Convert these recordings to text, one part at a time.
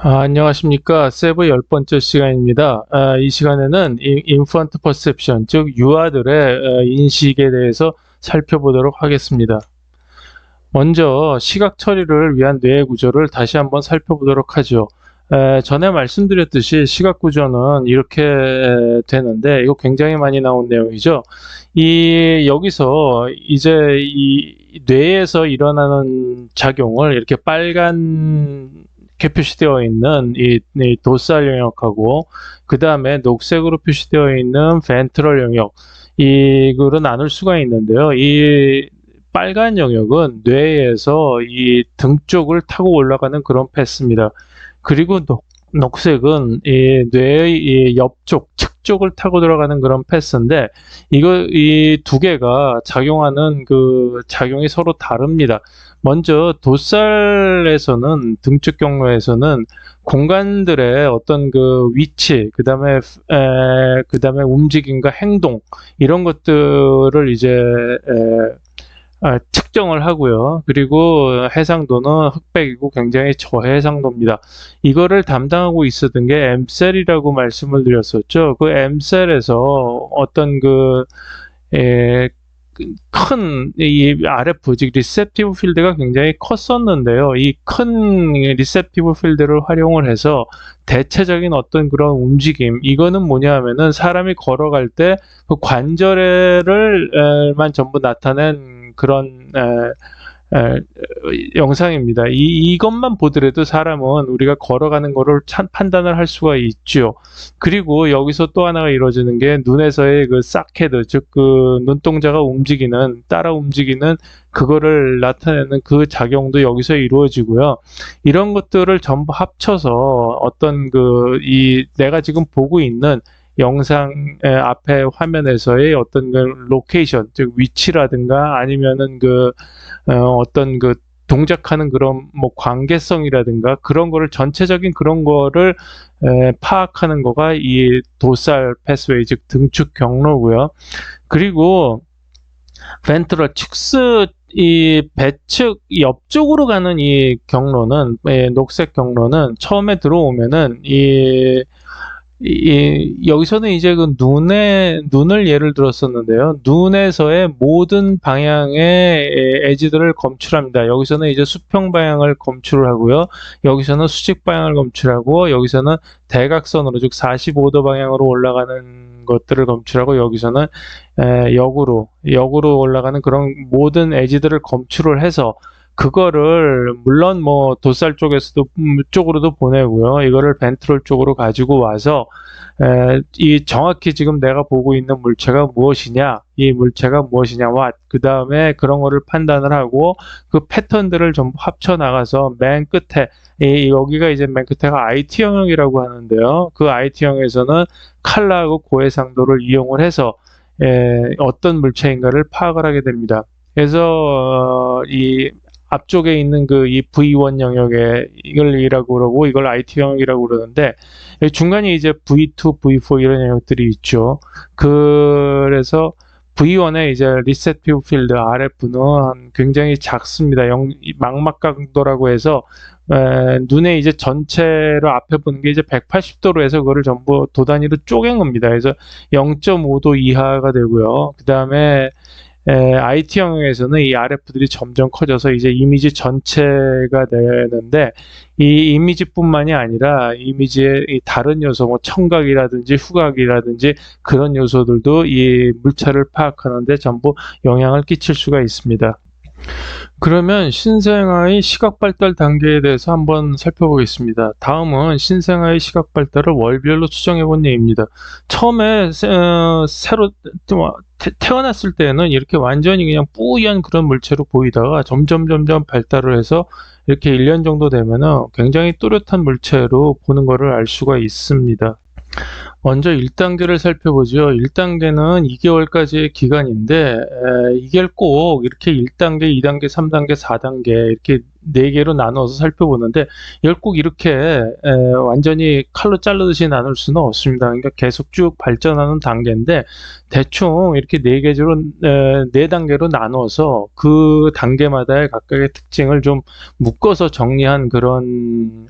안녕하십니까. 세부 10번째 시간입니다. 이 시간에는 인펀트 퍼셉션, 즉 유아들의 인식에 대해서 살펴보도록 하겠습니다. 먼저 시각 처리를 위한 뇌의 구조를 다시 한번 살펴보도록 하죠. 전에 말씀드렸듯이 시각 구조는 이렇게 되는데 이거 굉장히 많이 나온 내용이죠. 여기서 이제 이 뇌에서 일어나는 작용을 이렇게 빨갛게 표시되어 있는 이 도살 영역하고 그 다음에 녹색으로 표시되어 있는 벤트럴 영역, 이거로 나눌 수가 있는데요. 이 빨간 영역은 뇌에서 이 등 쪽을 타고 올라가는 그런 패스입니다. 그리고 녹색은 이 뇌의 이 옆쪽, 측 쪽을 타고 들어가는 그런 패스인데, 이 두 개가 작용하는 그 작용이 서로 다릅니다. 먼저 도살에서는, 등쪽 경로에서는 공간들의 어떤 그 위치, 그 다음에 움직임과 행동, 이런 것들을 이제 측정을 하고요. 그리고 해상도는 흑백이고 굉장히 저해상도입니다. 이거를 담당하고 있었던 게 M셀이라고 말씀을 드렸었죠. 그 M셀에서 어떤 큰 RF, 즉 리셉티브 필드가 굉장히 컸었는데요. 이 큰 리셉티브 필드를 활용을 해서 대체적인 어떤 그런 움직임, 이거는 뭐냐 하면은 사람이 걸어갈 때 그 관절만 전부 나타낸 그런 영상입니다. 이것만 보더라도 사람은 우리가 걸어가는 거를 판단을 할 수가 있죠. 그리고 여기서 또 하나가 이루어지는 게 눈에서의 그 사케드, 즉 그 눈동자가 따라 움직이는 그거를 나타내는 그 작용도 여기서 이루어지고요. 이런 것들을 전부 합쳐서 어떤 내가 지금 보고 있는 영상 앞에 화면에서의 어떤 그 로케이션, 즉 위치라든가 아니면은 어떤 동작하는 그런 뭐 관계성이라든가 그런 거를 전체적인 그런 거를 파악하는 거가 이 도살 패스웨이, 즉 등축 경로고요. 그리고 벤트럴 이 배측 옆쪽으로 가는 이 경로는, 녹색 경로는 처음에 들어오면은 여기서는 이제 눈을 예를 들었었는데요. 눈에서의 모든 방향의 에지들을 검출합니다. 여기서는 이제 수평 방향을 검출을 하고요. 여기서는 수직 방향을 검출하고, 여기서는 대각선으로, 즉 45도 방향으로 올라가는 것들을 검출하고, 여기서는 역으로 올라가는 그런 모든 에지들을 검출을 해서 그거를 물론 뭐 도살 쪽으로도 보내고요. 이거를 벤트럴 쪽으로 가지고 와서 정확히 지금 내가 보고 있는 물체가 무엇이냐, 이 물체가 무엇이냐와 그 다음에 그런 거를 판단을 하고 그 패턴들을 전부 합쳐 나가서 맨 끝에, 여기가 이제 맨 끝에가 IT 영역이라고 하는데요. 그 IT 영역에서는 칼라하고 고해상도를 이용을 해서 어떤 물체인가를 파악을 하게 됩니다. 그래서 앞쪽에 있는 이 V1 영역에 이라고 그러고, 이걸 IT 영역이라고 그러는데, 중간에 이제 V2, V4 이런 영역들이 있죠. 그래서 V1에 이제 리셉티브 필드 RF는 굉장히 작습니다. 망막 강도라고 해서 눈에 이제 전체로 앞에 보는 게 이제 180도로 해서 그거를 전부 도 단위로 쪼갠 겁니다. 그래서 0.5도 이하가 되고요. 그 다음에 IT 영역에서는 이 RF들이 점점 커져서 이제 이미지 전체가 되는데, 이 이미지뿐만이 아니라 이미지의 이 다른 요소, 뭐 청각이라든지 후각이라든지 그런 요소들도 이 물체를 파악하는데 전부 영향을 끼칠 수가 있습니다. 그러면 신생아의 시각 발달 단계에 대해서 한번 살펴보겠습니다. 다음은 신생아의 시각 발달을 월별로 추정해 본 예입니다. 처음에 새로 태어났을 때는 이렇게 완전히 그냥 뿌연 그런 물체로 보이다가 점점 발달을 해서 이렇게 1년 정도 되면은 굉장히 또렷한 물체로 보는 것을 알 수가 있습니다. 먼저 1단계를 살펴보죠. 1단계는 2개월까지의 기간인데, 이게 꼭 이렇게 1단계, 2단계, 3단계, 4단계 이렇게 4개로 나눠서 살펴보는데, 이걸 꼭 이렇게 완전히 칼로 자르듯이 나눌 수는 없습니다. 그러니까 계속 쭉 발전하는 단계인데, 대충 이렇게 4단계로 나눠서 그 단계마다의 각각의 특징을 좀 묶어서 정리한 그런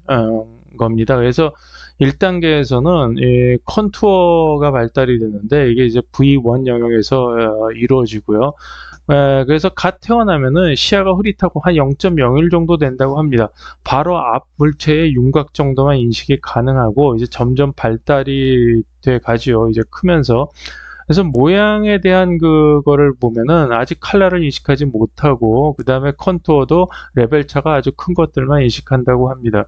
겁니다. 그래서 1단계에서는 컨투어가 발달이 되는데 이게 이제 V1 영역에서 이루어지고요. 그래서 갓 태어나면은 시야가 흐릿하고 한 0.01 정도 된다고 합니다. 바로 앞 물체의 윤곽 정도만 인식이 가능하고 이제 점점 발달이 돼 가지요. 이제 크면서. 그래서 모양에 대한 그거를 보면은 아직 칼라를 인식하지 못하고 그다음에 컨투어도 레벨 차가 아주 큰 것들만 인식한다고 합니다.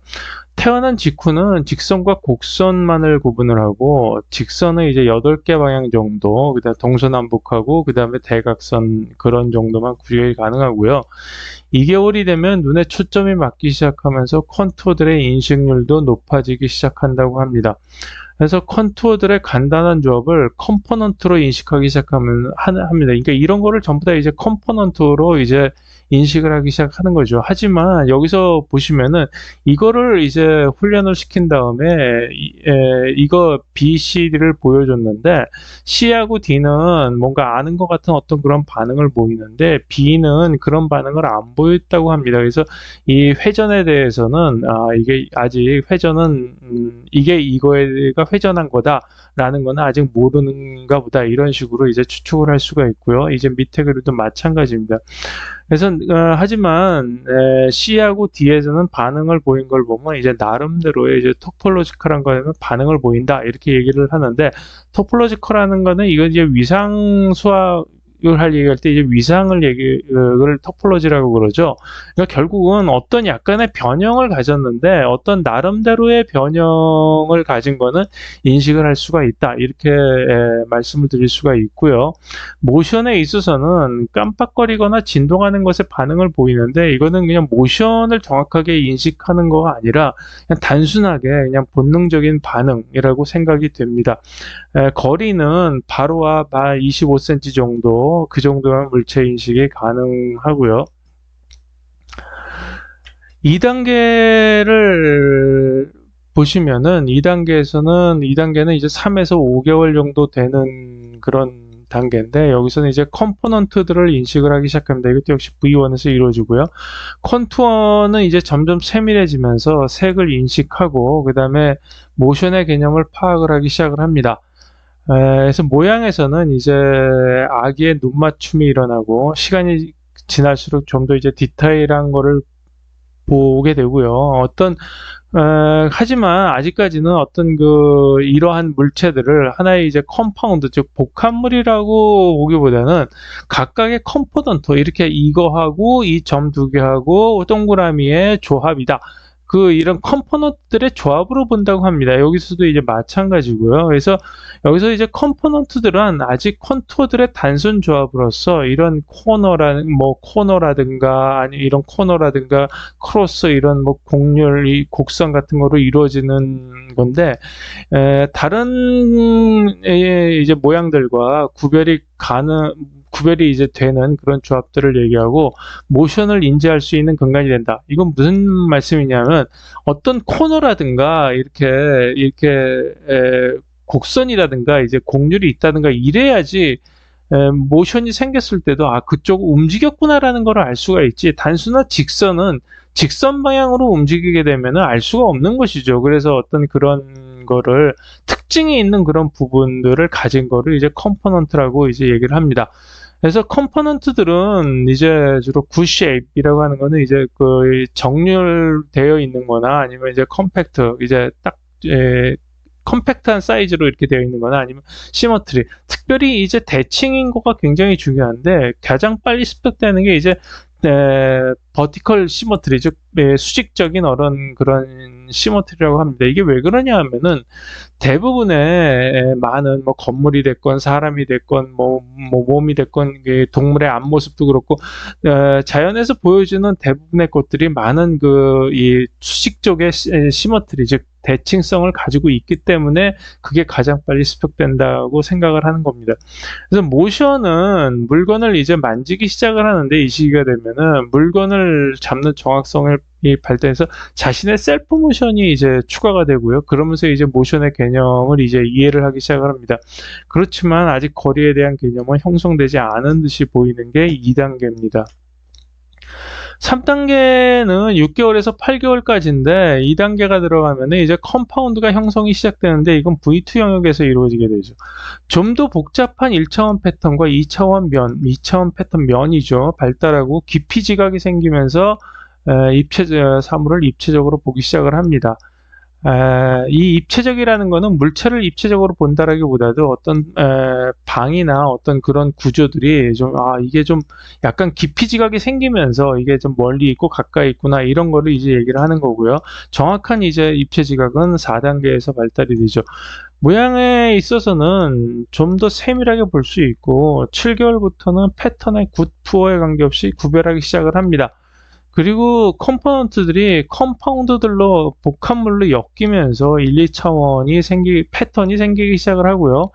태어난 직후는 직선과 곡선만을 구분을 하고 직선은 이제 8개 방향 정도, 그다음 동서남북하고 그다음에 대각선 그런 정도만 구별이 가능하고요. 2개월이 되면 눈에 초점이 맞기 시작하면서 컨투어들의 인식률도 높아지기 시작한다고 합니다. 그래서 컨투어들의 간단한 조합을 컴포넌트로 인식하기 시작하면 합니다. 그러니까 이런 거를 전부 다 이제 컴포넌트로 이제 인식을 하기 시작하는 거죠. 하지만 여기서 보시면은 이거를 이제 훈련을 시킨 다음에 이거 B, C를 보여줬는데 C하고 D는 뭔가 아는 것 같은 어떤 그런 반응을 보이는데 B는 그런 반응을 안 보였다고 합니다. 그래서 이 회전에 대해서는 이게 아직 회전은 이게 이거가 회전한 거다라는 거는 아직 모르는가 보다 이런 식으로 이제 추측을 할 수가 있고요. 이제 밑에 그림도 마찬가지입니다. 그래서 하지만 C하고 D에서는 반응을 보인 걸 보면 이제 나름대로의 이제 토폴로지컬한 거에는 반응을 보인다 이렇게 얘기를 하는데 토폴로지컬하는 거는 이거 이제 위상 수학을 얘기할 때 이제 위상을 얘기를 토폴로지라고 그러죠. 그러니까 결국은 어떤 약간의 변형을 가졌는데 어떤 나름대로의 변형을 가진 거는 인식을 할 수가 있다 이렇게 말씀을 드릴 수가 있고요. 모션에 있어서는 깜빡거리거나 진동하는 것에 반응을 보이는데 이거는 그냥 모션을 정확하게 인식하는 거가 아니라 그냥 단순하게 그냥 본능적인 반응이라고 생각이 됩니다. 거리는 바로와 바 25cm 정도 그 정도면 물체 인식이 가능하고요. 2단계를 보시면은 2단계는 이제 3에서 5개월 정도 되는 그런 단계인데 여기서는 이제 컴포넌트들을 인식을 하기 시작합니다. 이것도 역시 V1에서 이루어지고요. 컨투어는 이제 점점 세밀해지면서 색을 인식하고 그 다음에 모션의 개념을 파악을 하기 시작을 합니다. 그래서 모양에서는 이제 아기의 눈 맞춤이 일어나고 시간이 지날수록 좀 더 이제 디테일한 거를 보게 되고요. 하지만 아직까지는 어떤 이러한 물체들을 하나의 이제 컴파운드, 즉 복합물이라고 보기보다는 각각의 컴포넌트, 이렇게 이거하고 이 점 두 개하고 동그라미의 조합이다. 이런 컴포넌트들의 조합으로 본다고 합니다. 여기서도 이제 마찬가지고요. 그래서 여기서 이제 컴포넌트들은 아직 컨투어들의 단순 조합으로서 이런 코너라든가 아니 이런 코너라든가 크로스 이런 곡률, 곡선 같은 거로 이루어지는 건데 다른 이제 모양들과 구별이 이제 되는 그런 조합들을 얘기하고 모션을 인지할 수 있는 근간이 된다. 이건 무슨 말씀이냐면 어떤 코너라든가 이렇게 곡선이라든가 이제 곡률이 있다든가 이래야지 모션이 생겼을 때도 그쪽 움직였구나라는 걸 알 수가 있지. 단순한 직선은 직선 방향으로 움직이게 되면은 알 수가 없는 것이죠. 그래서 어떤 그런 거를 특징이 있는 그런 부분들을 가진 거를 이제 컴포넌트라고 이제 얘기를 합니다. 그래서 컴포넌트들은 이제 주로 굿쉐입이라고 하는 거는 이제 정렬되어 있는 거나 아니면 이제 컴팩트, 이제 딱 컴팩트한 사이즈로 이렇게 되어 있는 거나 아니면 시머트리, 특별히 이제 대칭인 거가 굉장히 중요한데 가장 빨리 습득되는 게 이제 버티컬 시머트리, 즉 수직적인 그런 시머트리라고 합니다. 이게 왜 그러냐 하면은 대부분의 많은 건물이 됐건 사람이 됐건 몸이 됐건 동물의 앞모습도 그렇고 자연에서 보여주는 대부분의 것들이 많은 이 수직적의 시머트리, 즉 대칭성을 가지고 있기 때문에 그게 가장 빨리 습득된다고 생각을 하는 겁니다. 그래서 모션은 물건을 이제 만지기 시작을 하는데 이 시기가 되면은 물건을 잡는 정확성을 발달해서 자신의 셀프 모션이 이제 추가가 되고요. 그러면서 이제 모션의 개념을 이제 이해를 하기 시작을 합니다. 그렇지만 아직 거리에 대한 개념은 형성되지 않은 듯이 보이는 게 2단계입니다. 3단계는 6개월에서 8개월까지인데 2단계가 들어가면은 이제 컴파운드가 형성이 시작되는데 이건 V2 영역에서 이루어지게 되죠. 좀 더 복잡한 1차원 패턴과 2차원 패턴 면이죠. 발달하고 깊이 지각이 생기면서 사물을 입체적으로 보기 시작을 합니다. 이 입체적이라는 거는 물체를 입체적으로 본다라기보다도 어떤 방이나 어떤 그런 구조들이 이게 좀 약간 깊이 지각이 생기면서 이게 좀 멀리 있고 가까이 있구나 이런 거를 이제 얘기를 하는 거고요. 정확한 이제 입체 지각은 4단계에서 발달이 되죠. 모양에 있어서는 좀 더 세밀하게 볼 수 있고 7개월부터는 패턴의 굿푸어에 관계없이 구별하기 시작을 합니다. 그리고 컴포넌트들이 컴파운드들로 복합물로 엮이면서 1, 2차원이 패턴이 생기기 시작을 하고요.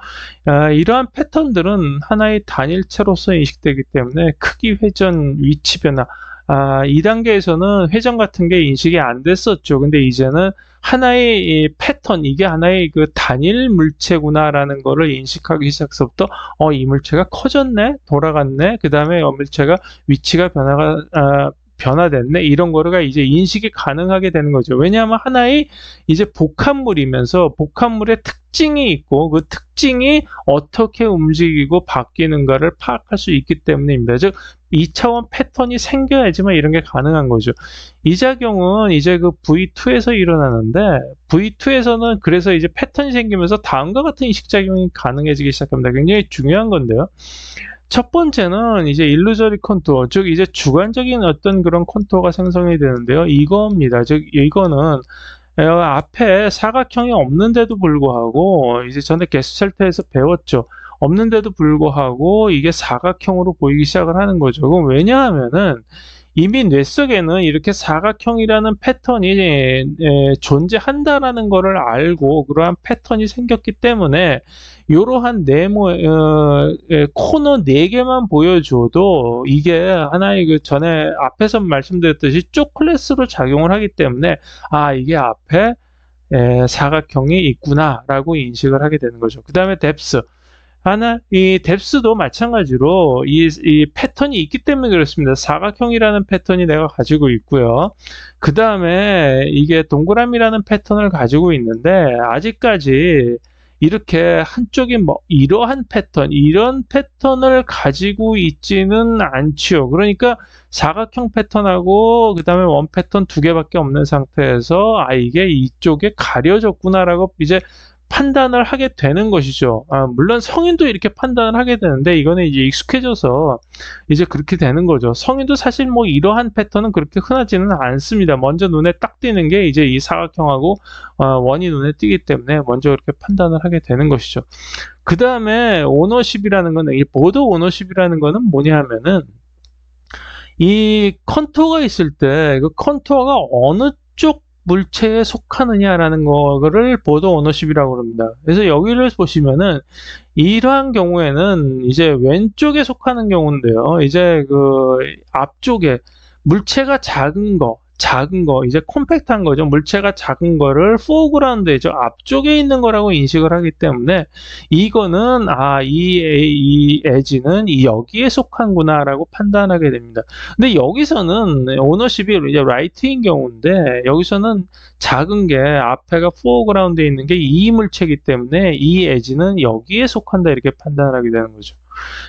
이러한 패턴들은 하나의 단일체로서 인식되기 때문에 크기 회전, 위치 변화, 2단계에서는 회전 같은 게 인식이 안 됐었죠. 근데 이제는 하나의 이 패턴, 이게 하나의 그 단일 물체구나라는 거를 인식하기 시작서부터 이 물체가 커졌네, 돌아갔네, 그 다음에 물체가 위치가 변화됐네 이런 거가 이제 인식이 가능하게 되는 거죠. 왜냐하면 하나의 이제 복합물이면서 복합물의 특징이 있고 그 특징이 어떻게 움직이고 바뀌는가를 파악할 수 있기 때문입니다. 즉 2차원 패턴이 생겨야지만 이런 게 가능한 거죠. 이 작용은 이제 그 V2에서 일어나는데 V2에서는 그래서 이제 패턴이 생기면서 다음과 같은 인식작용이 가능해지기 시작합니다. 굉장히 중요한 건데요. 첫 번째는 이제 일루저리 컨투어, 즉 이제 주관적인 어떤 그런 컨투어가 생성이 되는데요. 이겁니다. 즉 이거는 앞에 사각형이 없는데도 불구하고 이제 전에 게스첼트에서 배웠죠. 없는데도 불구하고 이게 사각형으로 보이기 시작을 하는 거죠. 그럼 왜냐하면은 이미 뇌 속에는 이렇게 사각형이라는 패턴이 존재한다라는 것을 알고 그러한 패턴이 생겼기 때문에 이러한 코너 4개만 보여줘도 이게 하나의 그 전에 앞에서 말씀드렸듯이 초콜릿으로 작용을 하기 때문에 이게 앞에 사각형이 있구나라고 인식을 하게 되는 거죠. 그 다음에 뎁스. 이 뎁스도 마찬가지로 이 패턴이 있기 때문에 그렇습니다. 사각형이라는 패턴이 내가 가지고 있고요. 그 다음에 이게 동그라미라는 패턴을 가지고 있는데 아직까지 이렇게 한쪽이 이러한 패턴, 이런 패턴을 가지고 있지는 않지요. 그러니까 사각형 패턴하고 그 다음에 원 패턴 2개밖에 없는 상태에서 이게 이쪽에 가려졌구나라고 이제 판단을 하게 되는 것이죠. 물론 성인도 이렇게 판단을 하게 되는데 이거는 이제 익숙해져서 이제 그렇게 되는 거죠. 성인도 사실 이러한 패턴은 그렇게 흔하지는 않습니다. 먼저 눈에 딱 띄는 게 이제 이 사각형하고 원이 눈에 띄기 때문에 먼저 그렇게 판단을 하게 되는 것이죠. 그 다음에 오너십이라는 거는 이 보드 오너십이라는 거는 뭐냐 하면은 이 컨투어가 있을 때 그 컨투어가 어느 쪽 물체에 속하느냐라는 거를 보드 오너십이라고 합니다. 그래서 여기를 보시면은 이러한 경우에는 이제 왼쪽에 속하는 경우인데요. 이제 그 앞쪽에 물체가 작은 거, 이제 콤팩트한 거죠. 물체가 작은 거를 포그라운드에 앞쪽에 있는 거라고 인식을 하기 때문에 이거는 이 에지는 여기에 속한구나라고 판단하게 됩니다. 근데 여기서는 오너십이 이제 라이트인 경우인데 여기서는 작은 게 앞에가 포그라운드에 있는 게 이 물체이기 때문에 이 에지는 여기에 속한다 이렇게 판단을 하게 되는 거죠.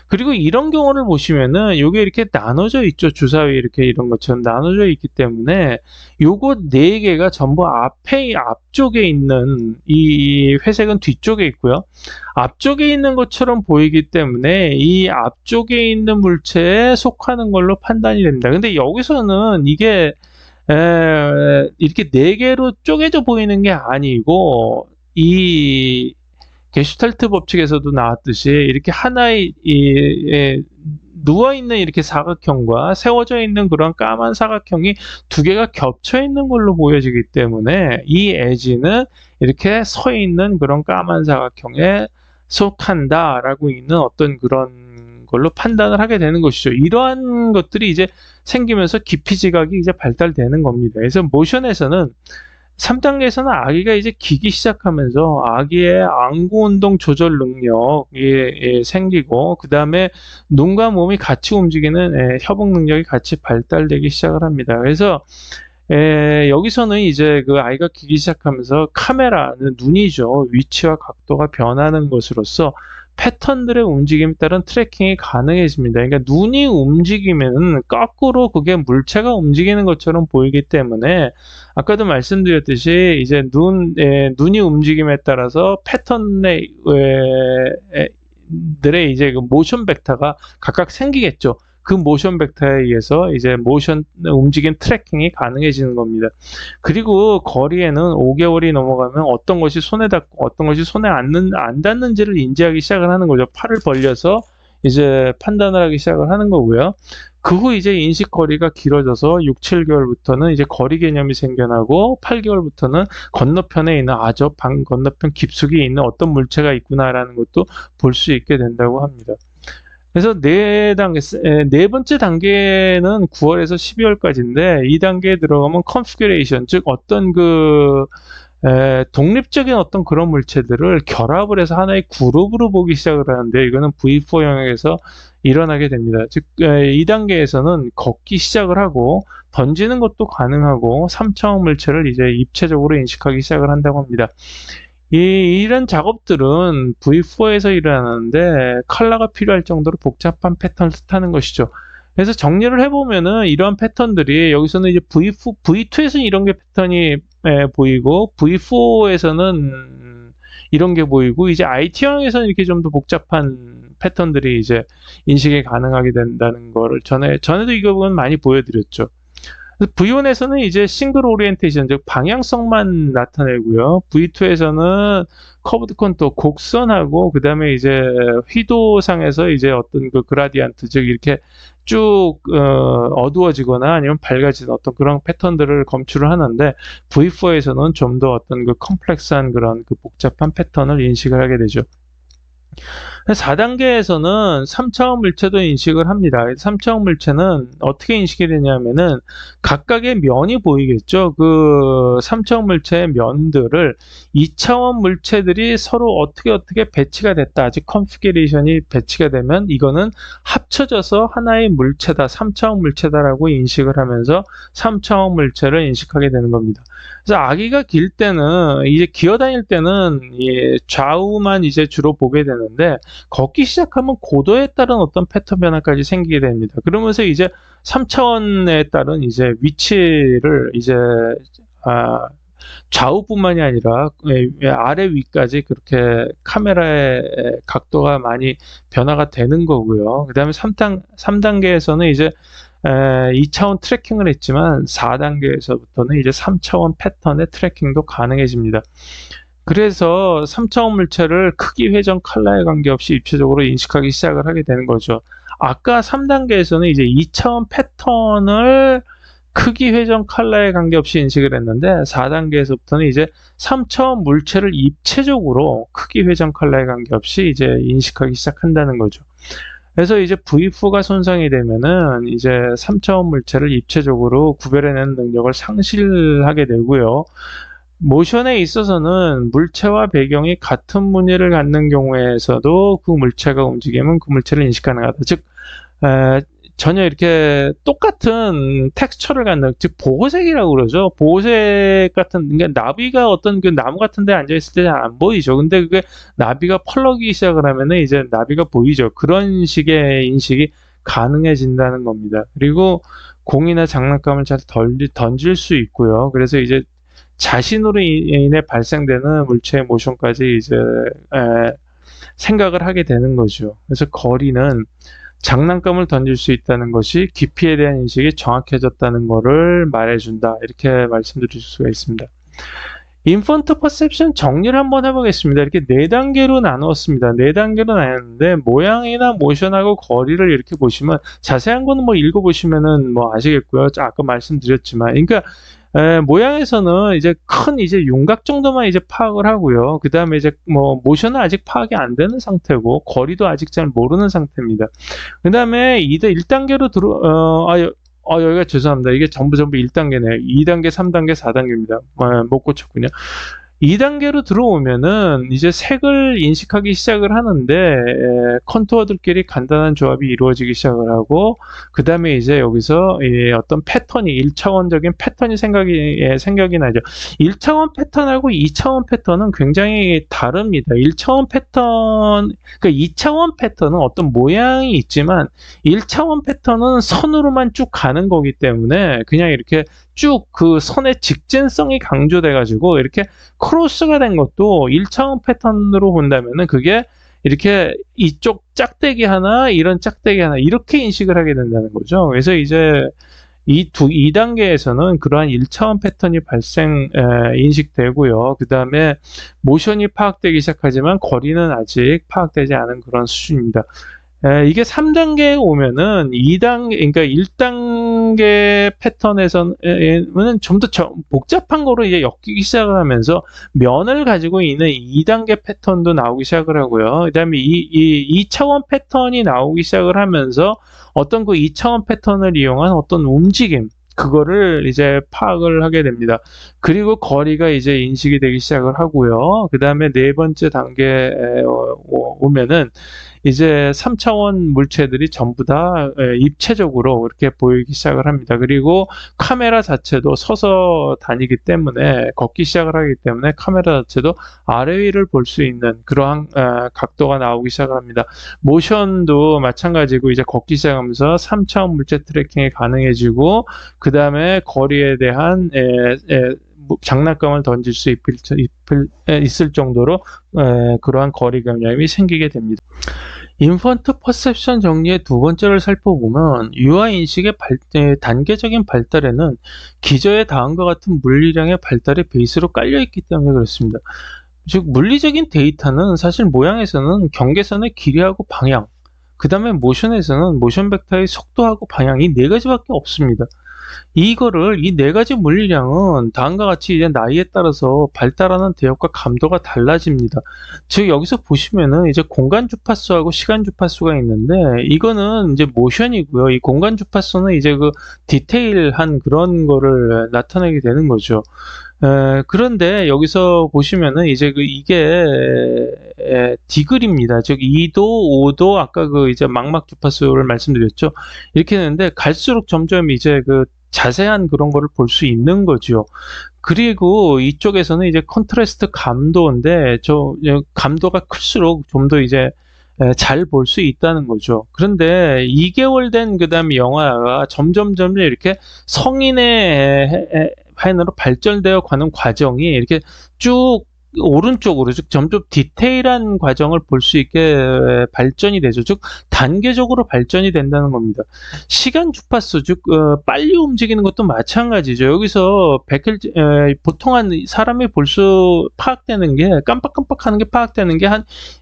그리고 이런 경우를 보시면은 요게 이렇게 나눠져 있죠. 주사위 이렇게 이런 것처럼 나눠져 있기 때문에 요거 4개가 전부 앞쪽에 있는 이 회색은 뒤쪽에 있고요. 앞쪽에 있는 것처럼 보이기 때문에 이 앞쪽에 있는 물체에 속하는 걸로 판단이 됩니다. 근데 여기서는 이게 이렇게 4개로 쪼개져 보이는 게 아니고 이 게슈탈트 법칙에서도 나왔듯이 이렇게 하나의 누워있는 이렇게 사각형과 세워져 있는 그런 까만 사각형이 2개가 겹쳐 있는 걸로 보여지기 때문에 이 에지는 이렇게 서 있는 그런 까만 사각형에 속한다라고 있는 어떤 그런 걸로 판단을 하게 되는 것이죠. 이러한 것들이 이제 생기면서 깊이 지각이 이제 발달되는 겁니다. 그래서 모션에서는 3단계에서는 아기가 이제 기기 시작하면서 아기의 안구 운동 조절 능력이 생기고, 그 다음에 눈과 몸이 같이 움직이는 협응 능력이 같이 발달되기 시작을 합니다. 그래서 여기서는 이제 그 아이가 기기 시작하면서 카메라는 눈이죠. 위치와 각도가 변하는 것으로써 패턴들의 움직임에 따른 트래킹이 가능해집니다. 그러니까 눈이 움직이면 거꾸로 그게 물체가 움직이는 것처럼 보이기 때문에, 아까도 말씀드렸듯이 이제 눈이 움직임에 따라서 패턴의 들의 이제 그 모션 벡터가 각각 생기겠죠. 그 모션 벡터에 의해서 이제 모션 움직임 트래킹이 가능해지는 겁니다. 그리고 거리에는 5개월이 넘어가면 어떤 것이 손에 닿고 어떤 것이 손에 안 닿는지를 인지하기 시작을 하는 거죠. 팔을 벌려서 이제 판단을 하기 시작을 하는 거고요. 그 후 이제 인식 거리가 길어져서 6, 7개월부터는 이제 거리 개념이 생겨나고, 8개월부터는 건너편에 있는 저 방 건너편 깊숙이 있는 어떤 물체가 있구나라는 것도 볼 수 있게 된다고 합니다. 그래서 네 번째 단계는 9월에서 12월까지인데, 이 단계에 들어가면 컨피규레이션, 즉 어떤 독립적인 어떤 그런 물체들을 결합을 해서 하나의 그룹으로 보기 시작을 하는데, 이거는 V4 영역에서 일어나게 됩니다. 즉, 이 단계에서는 걷기 시작을 하고 던지는 것도 가능하고 3차원 물체를 이제 입체적으로 인식하기 시작을 한다고 합니다. 이런 작업들은 V4에서 일어나는데 컬러가 필요할 정도로 복잡한 패턴을 뜻하는 것이죠. 그래서 정리를 해보면은 이러한 패턴들이 여기서는 이제 V2에서는 이런 게 패턴이 보이고, V4에서는 이런 게 보이고, 이제 IT형에서는 이렇게 좀 더 복잡한 패턴들이 이제 인식이 가능하게 된다는 거를 전에도 이 부분 많이 보여드렸죠. V1에서는 이제 싱글 오리엔테이션, 즉 방향성만 나타내고요. V2에서는 커브드 컨토, 곡선하고, 그 다음에 이제 휘도상에서 이제 어떤 그 그라디안트, 즉 이렇게 쭉 어두워지거나 아니면 밝아지는 어떤 그런 패턴들을 검출을 하는데, V4에서는 좀 더 어떤 그 컴플렉스한 그런 그 복잡한 패턴을 인식을 하게 되죠. 4단계에서는 3차원 물체도 인식을 합니다. 3차원 물체는 어떻게 인식이 되냐면은 각각의 면이 보이겠죠. 그 3차원 물체의 면들을 2차원 물체들이 서로 어떻게 배치가 됐다. 아직 컨피규레이션이 배치가 되면 이거는 합쳐져서 하나의 물체다, 3차원 물체다라고 인식을 하면서 3차원 물체를 인식하게 되는 겁니다. 그래서 아기가 길 때는, 이제 기어다닐 때는 좌우만 이제 주로 보게 되는데, 걷기 시작하면 고도에 따른 어떤 패턴 변화까지 생기게 됩니다. 그러면서 이제 3차원에 따른 이제 위치를 이제 좌우뿐만이 아니라 아래 위까지 그렇게 카메라의 각도가 많이 변화가 되는 거고요. 그 다음에 3단계에서는 이제 2차원 트래킹을 했지만 4단계에서부터는 이제 3차원 패턴의 트래킹도 가능해집니다. 그래서 3차원 물체를 크기, 회전, 컬러에 관계없이 입체적으로 인식하기 시작을 하게 되는 거죠. 아까 3단계에서는 이제 2차원 패턴을 크기, 회전, 컬러에 관계없이 인식을 했는데, 4단계에서부터는 이제 3차원 물체를 입체적으로 크기, 회전, 컬러에 관계없이 이제 인식하기 시작한다는 거죠. 그래서 이제 V4가 손상이 되면은 이제 3차원 물체를 입체적으로 구별해내는 능력을 상실하게 되고요. 모션에 있어서는 물체와 배경이 같은 무늬를 갖는 경우에서도 그 물체가 움직이면 그 물체를 인식 가능하다. 즉, 전혀 이렇게 똑같은 텍스처를 갖는, 즉 보호색이라고 그러죠. 보호색 같은, 그러니까 나비가 어떤 그 나무 같은 데 앉아있을 때 잘 안 보이죠. 근데 그게 나비가 펄럭이기 시작을 하면은 이제 나비가 보이죠. 그런 식의 인식이 가능해진다는 겁니다. 그리고 공이나 장난감을 잘 던질 수 있고요. 그래서 이제 자신으로 인해 발생되는 물체의 모션까지 이제 생각을 하게 되는 거죠. 그래서 거리는 장난감을 던질 수 있다는 것이 깊이에 대한 인식이 정확해졌다는 것을 말해준다. 이렇게 말씀드릴 수가 있습니다. 인펀트 퍼셉션 정리를 한번 해보겠습니다. 이렇게 4단계로 나누었습니다. 4단계로 나눴는데 모양이나 모션하고 거리를 이렇게 보시면, 자세한 거는 뭐 읽어보시면은 뭐 아시겠고요. 아까 말씀드렸지만, 그러니까 모양에서는 이제 큰 이제 윤곽 정도만 이제 파악을 하고요. 그 다음에 이제 뭐 모션은 아직 파악이 안 되는 상태고, 거리도 아직 잘 모르는 상태입니다. 그 다음에 1단계로 여기가 죄송합니다. 이게 전부 1단계네요. 2단계, 3단계, 4단계입니다. 못 고쳤군요. 2단계로 들어오면은 이제 색을 인식하기 시작을 하는데 컨투어들끼리 간단한 조합이 이루어지기 시작을 하고, 그 다음에 이제 여기서 어떤 패턴이 1차원적인 패턴이 생각이 나죠. 1차원 패턴하고 2차원 패턴은 굉장히 다릅니다. 1차원 패턴, 그러니까 2차원 패턴은 어떤 모양이 있지만 1차원 패턴은 선으로만 쭉 가는 거기 때문에 그냥 이렇게 쭉 그 선의 직진성이 강조돼 가지고 이렇게 크로스가 된 것도 1차원 패턴으로 본다면은 그게 이렇게 이쪽 짝대기 하나, 이런 짝대기 하나, 이렇게 인식을 하게 된다는 거죠. 그래서 이제 2단계에서는 그러한 1차원 패턴이 인식되고요. 그 다음에 모션이 파악되기 시작하지만 거리는 아직 파악되지 않은 그런 수준입니다. 이게 3단계에 오면은 그러니까 1단계 패턴에서는 좀 더 복잡한 거로 이제 엮이기 시작을 하면서 면을 가지고 있는 2단계 패턴도 나오기 시작을 하고요. 그 다음에 2차원 패턴이 나오기 시작을 하면서 어떤 그 2차원 패턴을 이용한 어떤 움직임, 그거를 이제 파악을 하게 됩니다. 그리고 거리가 이제 인식이 되기 시작을 하고요. 그 다음에 네 번째 단계에 오면은 이제 3차원 물체들이 전부 다 입체적으로 이렇게 보이기 시작을 합니다. 그리고 카메라 자체도 서서 다니기 때문에, 걷기 시작을 하기 때문에 카메라 자체도 아래 위를 볼 수 있는 그러한 각도가 나오기 시작을 합니다. 모션도 마찬가지고 이제 걷기 시작하면서 3차원 물체 트래킹이 가능해지고, 그 다음에 거리에 대한 장난감을 던질 수 있을 정도로 그러한 거리 감량이 생기게 됩니다. 인펀트 퍼셉션 정리의 두 번째를 살펴보면, UI 인식의 단계적인 발달에는 기저에 다음과 같은 물리량의 발달이 베이스로 깔려있기 때문에 그렇습니다. 즉 물리적인 데이터는 사실 모양에서는 경계선의 길이하고 방향, 그 다음에 모션에서는 모션 벡터의 속도하고 방향, 이 네 가지밖에 없습니다. 이 네 가지 물리량은 다음과 같이 이제 나이에 따라서 발달하는 대역과 감도가 달라집니다. 즉 여기서 보시면은 이제 공간 주파수하고 시간 주파수가 있는데, 이거는 이제 모션이고요. 이 공간 주파수는 이제 그 디테일한 그런 거를 나타내게 되는 거죠. 그런데 여기서 보시면은 이제 이게 디글입니다. 즉 2도, 5도, 아까 이제 망막 주파수를 말씀드렸죠. 이렇게 되는데 갈수록 점점 이제 자세한 그런 거를 볼 수 있는 거죠. 그리고 이쪽에서는 이제 컨트라스트 감도인데, 감도가 클수록 좀 더 이제 잘 볼 수 있다는 거죠. 그런데 2개월 된 그 다음에 영화가 점점 이렇게 성인의 화면으로 발전되어 가는 과정이 이렇게 쭉 오른쪽으로, 즉 점점 디테일한 과정을 볼 수 있게 발전이 되죠. 즉 단계적으로 발전이 된다는 겁니다. 시간 주파수, 즉 빨리 움직이는 것도 마찬가지죠. 여기서 보통 사람이 파악되는 게, 깜빡깜빡하는 게 파악되는 게,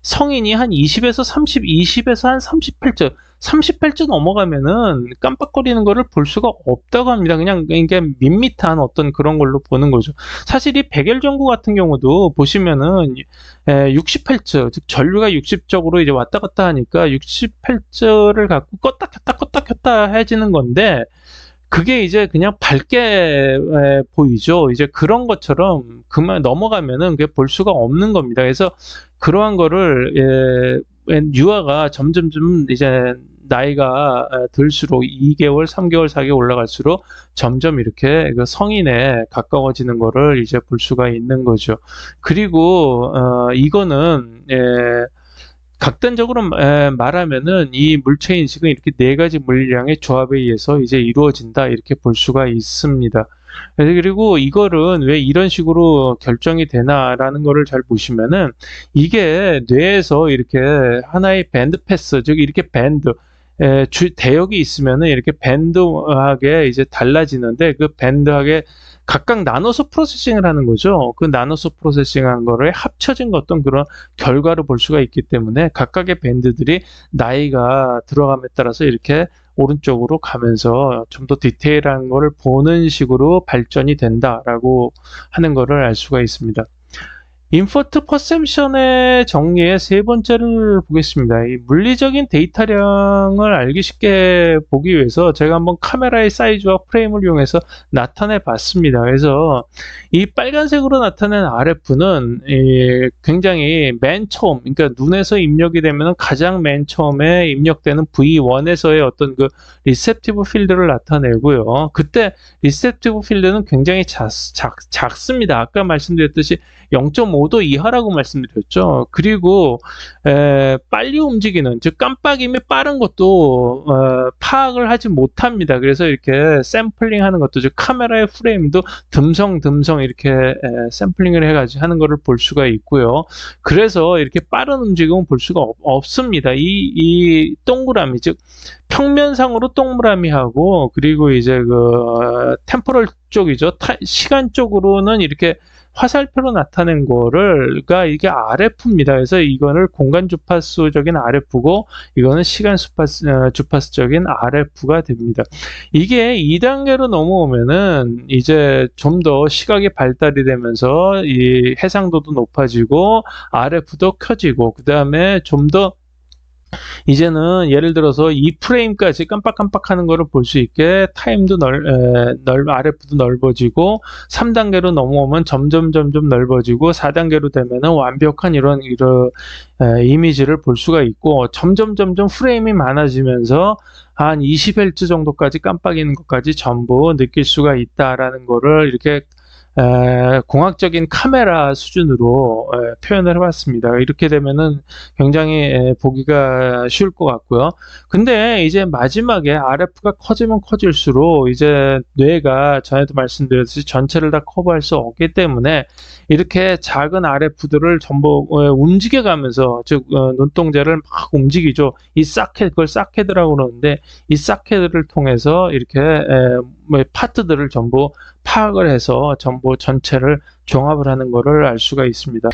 성인이 한 20에서 한 38초 넘어가면은 깜빡거리는 거를 볼 수가 없다고 합니다. 그냥 이게 밋밋한 어떤 그런 걸로 보는 거죠. 사실 이 백열전구 같은 경우도 보시면은 68초, 즉 전류가 60쪽으로 이제 왔다 갔다 하니까 68초를 갖고 껐다 켰다 해지는 건데, 그게 이제 그냥 밝게 보이죠. 이제 그런 것처럼 그만 넘어가면은 그게 볼 수가 없는 겁니다. 그래서 그러한 거를 유아가 점점 이제 나이가 들수록 2개월, 3개월, 4개월 올라갈수록 점점 이렇게 성인에 가까워지는 거를 이제 볼 수가 있는 거죠. 그리고 이거는 각단적으로 말하면은 이 물체 인식은 이렇게 네 가지 물리량의 조합에 의해서 이제 이루어진다, 이렇게 볼 수가 있습니다. 그리고 이거는 왜 이런 식으로 결정이 되나라는 거를 잘 보시면은, 이게 뇌에서 이렇게 하나의 밴드 패스, 즉 이렇게 대역이 있으면은 이렇게 밴드하게 이제 달라지는데, 그 밴드하게 각각 나눠서 프로세싱을 하는 거죠. 그 나눠서 프로세싱한 거를 합쳐진 어떤 그런 결과를 볼 수가 있기 때문에, 각각의 밴드들이 나이가 들어감에 따라서 이렇게 오른쪽으로 가면서 좀 더 디테일한 거를 보는 식으로 발전이 된다라고 하는 거를 알 수가 있습니다. 인포트 퍼셉션의 정리의 세 번째를 보겠습니다. 이 물리적인 데이터량을 알기 쉽게 보기 위해서 제가 한번 카메라의 사이즈와 프레임을 이용해서 나타내 봤습니다. 그래서 이 빨간색으로 나타낸 RF는 굉장히 맨 처음, 그러니까 눈에서 입력이 되면 가장 맨 처음에 입력되는 V1에서의 어떤 그 리셉티브 필드를 나타내고요. 그때 리셉티브 필드는 굉장히 작습니다. 아까 말씀드렸듯이 0.5도 이하라고 말씀드렸죠. 그리고 빨리 움직이는, 즉 깜빡임이 빠른 것도 파악을 하지 못합니다. 그래서 이렇게 샘플링하는 것도, 즉 카메라의 프레임도 듬성듬성 이렇게 샘플링을 해가지고 하는 것을 볼 수가 있고요. 그래서 이렇게 빠른 움직임은 볼 수가 없습니다. 이 동그라미, 즉 평면상으로 동그라미하고, 그리고 이제 그 템포럴 쪽이죠. 시간 쪽으로는 이렇게 화살표로 나타낸 거가 이게 RF입니다. 그래서 이거를 공간 주파수적인 RF고, 이거는 시간 주파수적인 RF가 됩니다. 이게 2단계로 넘어오면은 이제 좀 더 시각이 발달이 되면서 이 해상도도 높아지고 RF도 켜지고, 그 다음에 좀 더 이제는 예를 들어서 2프레임까지 깜빡깜빡하는 거를 볼 수 있게 타임도 RF도 넓어지고, 3단계로 넘어오면 점점 넓어지고, 4단계로 되면은 완벽한 이런 이미지를 볼 수가 있고, 점점 프레임이 많아지면서 한 20Hz 정도까지 깜빡이는 것까지 전부 느낄 수가 있다라는 거를 이렇게 공학적인 카메라 수준으로 표현을 해봤습니다. 이렇게 되면은 굉장히 보기가 쉬울 것 같고요. 근데 이제 마지막에 RF가 커지면 커질수록 이제 뇌가 전에도 말씀드렸듯이 전체를 다 커버할 수 없기 때문에 이렇게 작은 RF들을 전부 움직여가면서, 즉 눈동자를 막 움직이죠. 이 사켓, 그걸 사켓이라고 그러는데, 이 사켓을 통해서 이렇게 파트들을 전부 파악을 해서 전부 전체를 종합을 하는 것을 알 수가 있습니다.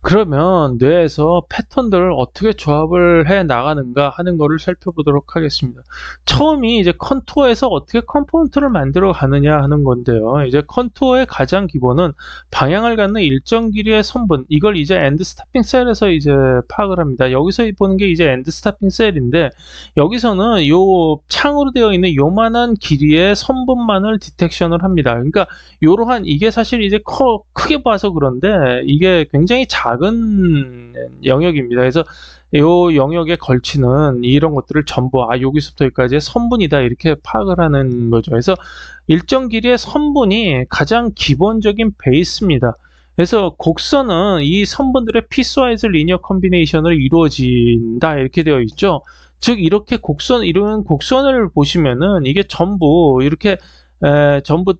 그러면 뇌에서 패턴들을 어떻게 조합을 해 나가는가 하는 것을 살펴보도록 하겠습니다. 처음이 이제 컨투어에서 어떻게 컴포넌트를 만들어 가느냐 하는 건데요. 이제 컨투어의 가장 기본은 방향을 갖는 일정 길이의 선분, 이걸 이제 엔드 스탑핑 셀에서 이제 파악을 합니다. 여기서 보는 게 이제 엔드 스탑핑 셀인데, 여기서는 요 창으로 되어 있는 요만한 길이의 선분만을 디텍션을 합니다. 그러니까 요러한, 이게 사실 이제 크게 봐서 그런데 이게 굉장히 작은 영역입니다. 그래서 요 영역에 걸치는 이런 것들을 전부 여기서부터 여기까지의 선분이다 이렇게 파악을 하는 거죠. 그래서 일정 길이의 선분이 가장 기본적인 베이스입니다. 그래서 곡선은 이 선분들의 피스와이즈 리니어 컨비네이션으로 이루어진다 이렇게 되어 있죠. 즉 이렇게 이런 곡선을 보시면은 이게 전부 이렇게 전부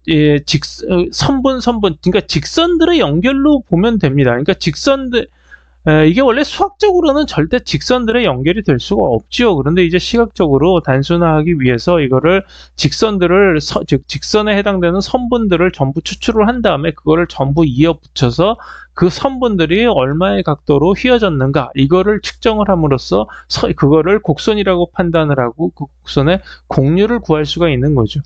선분, 그러니까 직선들의 연결로 보면 됩니다. 그러니까 이게 원래 수학적으로는 절대 직선들의 연결이 될 수가 없지요. 그런데 이제 시각적으로 단순화하기 위해서 이거를 즉 직선에 해당되는 선분들을 전부 추출을 한 다음에 그거를 전부 이어 붙여서 그 선분들이 얼마의 각도로 휘어졌는가 이거를 측정을 함으로써 그거를 곡선이라고 판단을 하고 그 곡선의 곡률을 구할 수가 있는 거죠.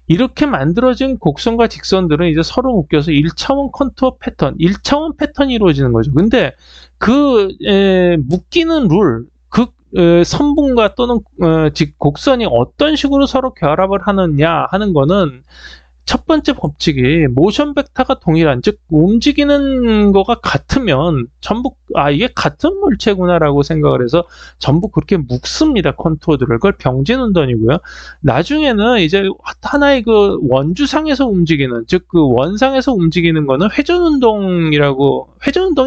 이렇게 만들어진 곡선과 직선들은 이제 서로 묶여서 1차원 컨투어 패턴, 1차원 패턴이 이루어지는 거죠. 근데 묶이는 룰, 선분과 또는 곡선이 어떤 식으로 서로 결합을 하느냐 하는 거는 첫 번째 법칙이 모션 벡터가 동일한, 즉 움직이는 거가 같으면 전부 이게 같은 물체구나라고 생각을 해서 전부 그렇게 묶습니다. 컨투어들을. 그걸 병진운동이고요. 나중에는 이제 하나의 그 원주상에서 움직이는, 즉 그 원상에서 움직이는 거는 회전운동이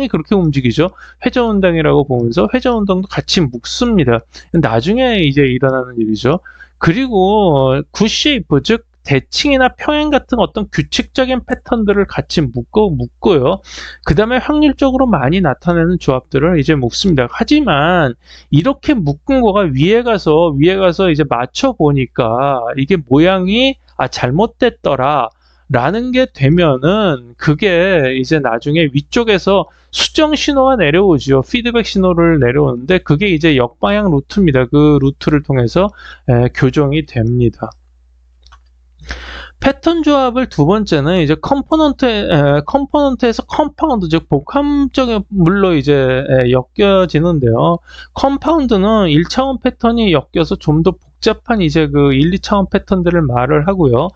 그렇게 움직이죠. 회전운동이라고 보면서 회전운동도 같이 묶습니다. 나중에 이제 일어나는 일이죠. 그리고 굿쉐이프, 즉 대칭이나 평행 같은 어떤 규칙적인 패턴들을 같이 묶고요. 그 다음에 확률적으로 많이 나타내는 조합들을 이제 묶습니다. 하지만 이렇게 묶은 거가 위에 가서 이제 맞춰 보니까 이게 모양이 잘못됐더라 라는 게 되면은 그게 이제 나중에 위쪽에서 수정 신호가 내려오죠. 피드백 신호를 내려오는데 그게 이제 역방향 루트입니다. 그 루트를 통해서 교정이 됩니다. 패턴 조합을 두 번째는 이제 컴포넌트에서 컴파운드, 즉 복합적인 물로 이제 엮여지는데요. 컴파운드는 1차원 패턴이 엮여서 좀 더 복잡한 이제 그 1, 2차원 패턴들을 말을 하고요.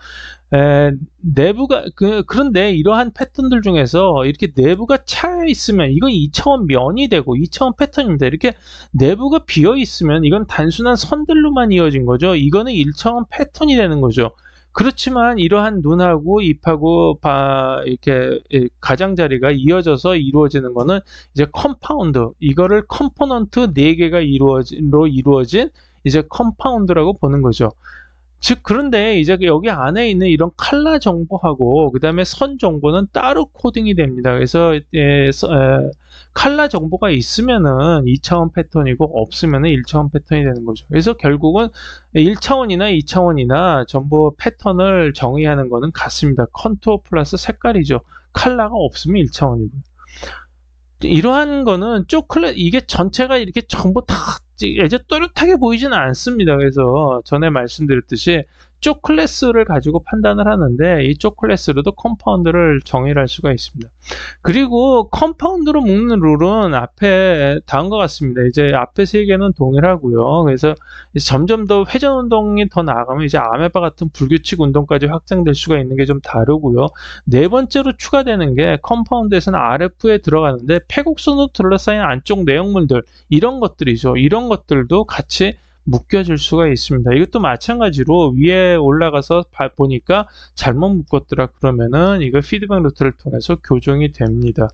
내부가 그런데 이러한 패턴들 중에서 이렇게 내부가 차 있으면 이건 2차원 면이 되고 2차원 패턴입니다. 이렇게 내부가 비어 있으면 이건 단순한 선들로만 이어진 거죠. 이거는 1차원 패턴이 되는 거죠. 그렇지만 이러한 눈하고 입하고 이렇게 가장자리가 이어져서 이루어지는 거는 이제 컴파운드, 이거를 컴포넌트 4개가 이루어진 이제 컴파운드라고 보는 거죠. 즉, 그런데 이제 여기 안에 있는 이런 칼라 정보하고 그 다음에 선 정보는 따로 코딩이 됩니다. 그래서 칼라 정보가 있으면은 2차원 패턴이고 없으면은 1차원 패턴이 되는 거죠. 그래서 결국은 1차원이나 2차원이나 전부 패턴을 정의하는 거는 같습니다. 컨투어 플러스 색깔이죠. 칼라가 없으면 1차원이고요. 이러한 거는 이게 전체가 이렇게 전부 다 이제 또렷하게 보이지는 않습니다. 그래서 전에 말씀드렸듯이 클래스를 가지고 판단을 하는데 이 클래스로도 컴파운드를 정의를 할 수가 있습니다. 그리고 컴파운드로 묶는 룰은 앞에 다음과 같습니다. 이제 앞에 3개는 동일하고요. 그래서 점점 더 회전 운동이 더 나아가면 이제 아메바 같은 불규칙 운동까지 확장될 수가 있는 게 좀 다르고요. 네 번째로 추가되는 게 컴파운드에서는 RF에 들어가는데 패곡선으로 둘러싸인 안쪽 내용물들, 이런 것들이죠. 이런 것들도 같이 묶여질 수가 있습니다. 이것도 마찬가지로 위에 올라가서 보니까 잘못 묶었더라 그러면은 이거 피드백 루트를 통해서 교정이 됩니다.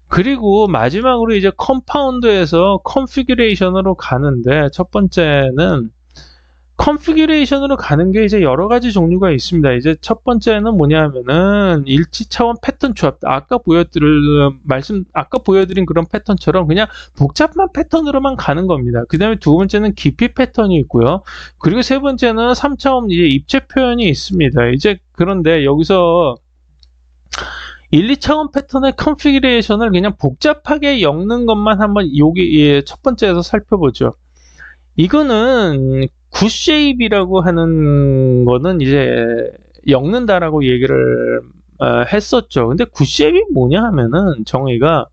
그리고 마지막으로 이제 컴파운드에서 컨피규레이션으로 가는데, 첫 번째는 컨피규레이션으로 가는 게 이제 여러 가지 종류가 있습니다. 이제 첫 번째는 뭐냐면은 일치차원 패턴 조합. 아까 보여드린 그런 패턴처럼 그냥 복잡한 패턴으로만 가는 겁니다. 그 다음에 두 번째는 깊이 패턴이 있고요. 그리고 세 번째는 3차원 이제 입체 표현이 있습니다. 이제 그런데 여기서 1, 2차원 패턴의 컨피규레이션을 그냥 복잡하게 엮는 것만 한번 여기 첫 번째에서 살펴보죠. 이거는 굿쉐입이라고 하는 거는 이제 엮는다라고 얘기를 했었죠. 근데 굿쉐입이 뭐냐 하면은 정의가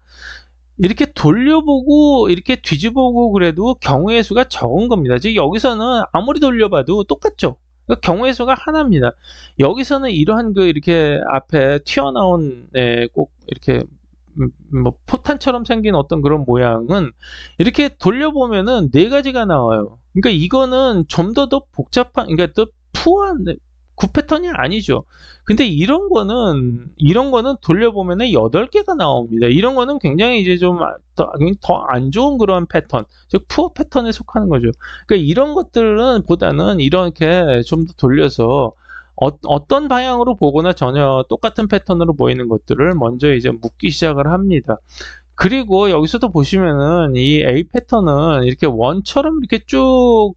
이렇게 돌려보고 이렇게 뒤집어보고 그래도 경우의 수가 적은 겁니다. 즉 여기서는 아무리 돌려봐도 똑같죠. 그러니까 경우의 수가 하나입니다. 여기서는 이러한 이렇게 앞에 튀어나온 꼭 이렇게 뭐 포탄처럼 생긴 어떤 그런 모양은 이렇게 돌려보면은 4가지가 나와요. 그러니까 이거는 좀 더 복잡한, 그러니까 더 푸어한 굿패턴이 아니죠. 근데 이런 거는 돌려보면은 8개가 나옵니다. 이런 거는 굉장히 이제 좀 더 안 좋은 그런 패턴, 즉 푸어 패턴에 속하는 거죠. 그러니까 이런 것들은 보다는 이렇게 좀 더 돌려서 어떤 방향으로 보거나 전혀 똑같은 패턴으로 보이는 것들을 먼저 이제 묶기 시작을 합니다. 그리고 여기서도 보시면은 이 A 패턴은 이렇게 원처럼 이렇게 쭉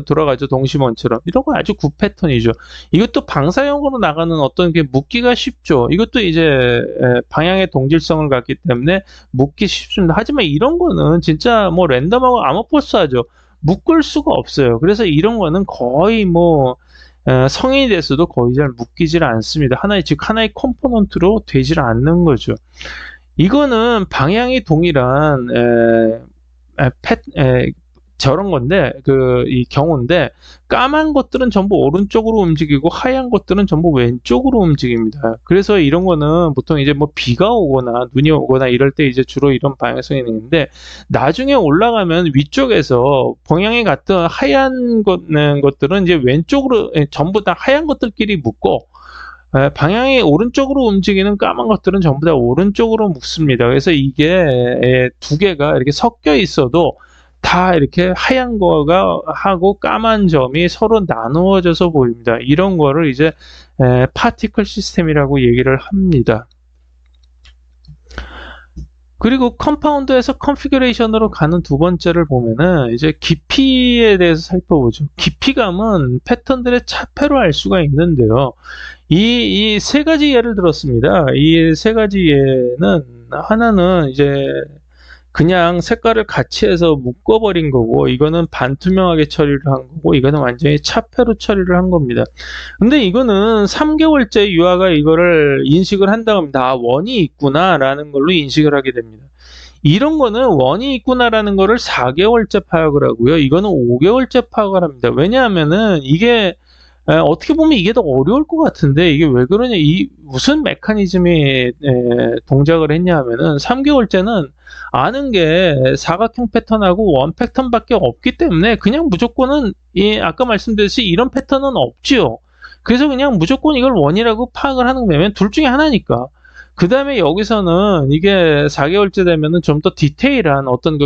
돌아가죠. 동심원처럼. 이런 거 아주 굿 패턴이죠. 이것도 방사형으로 나가는 어떤 게 묶기가 쉽죠. 이것도 이제 방향의 동질성을 갖기 때문에 묶기 쉽습니다. 하지만 이런 거는 진짜 뭐 랜덤하고 아머포스하죠. 묶을 수가 없어요. 그래서 이런 거는 거의 뭐 성인이 됐어도 거의 잘 묶이질 않습니다. 즉 하나의 컴포넌트로 되질 않는 거죠. 이거는 방향이 동일한 저런 건데 이 경우인데, 까만 것들은 전부 오른쪽으로 움직이고 하얀 것들은 전부 왼쪽으로 움직입니다. 그래서 이런 거는 보통 이제 뭐 비가 오거나 눈이 오거나 이럴 때 이제 주로 이런 방향성이 있는데, 나중에 올라가면 위쪽에서 방향이 같은 하얀 것들은 이제 왼쪽으로 전부 다 하얀 것들끼리 묶고, 방향이 오른쪽으로 움직이는 까만 것들은 전부 다 오른쪽으로 묶습니다. 그래서 이게 2개가 이렇게 섞여 있어도 다 이렇게 하얀 거가 하고 까만 점이 서로 나누어져서 보입니다. 이런 거를 이제 파티클 시스템이라고 얘기를 합니다. 그리고 컴파운드에서 컨피규레이션으로 가는 두 번째를 보면은 이제 깊이에 대해서 살펴보죠. 깊이감은 패턴들의 차폐로 알 수가 있는데요. 이 3가지 예를 들었습니다. 이 3가지 예는, 하나는 이제 그냥 색깔을 같이 해서 묶어버린 거고, 이거는 반투명하게 처리를 한 거고, 이거는 완전히 차폐로 처리를 한 겁니다. 근데 이거는 3개월째 유아가 이거를 인식을 한다고 합니다. 아, 원이 있구나라는 걸로 인식을 하게 됩니다. 이런 거는 원이 있구나라는 거를 4개월째 파악을 하고요. 이거는 5개월째 파악을 합니다. 왜냐하면은 이게 어떻게 보면 이게 더 어려울 것 같은데, 이게 왜 그러냐, 이 무슨 메커니즘이 동작을 했냐 하면은 3개월째는 아는 게 사각형 패턴하고 원 패턴밖에 없기 때문에 그냥 무조건은 아까 말씀드렸듯이 이런 패턴은 없지요. 그래서 그냥 무조건 이걸 원이라고 파악을 하는 거면 둘 중에 하나니까. 그 다음에 여기서는 이게 4개월째 되면은 좀 더 디테일한 어떤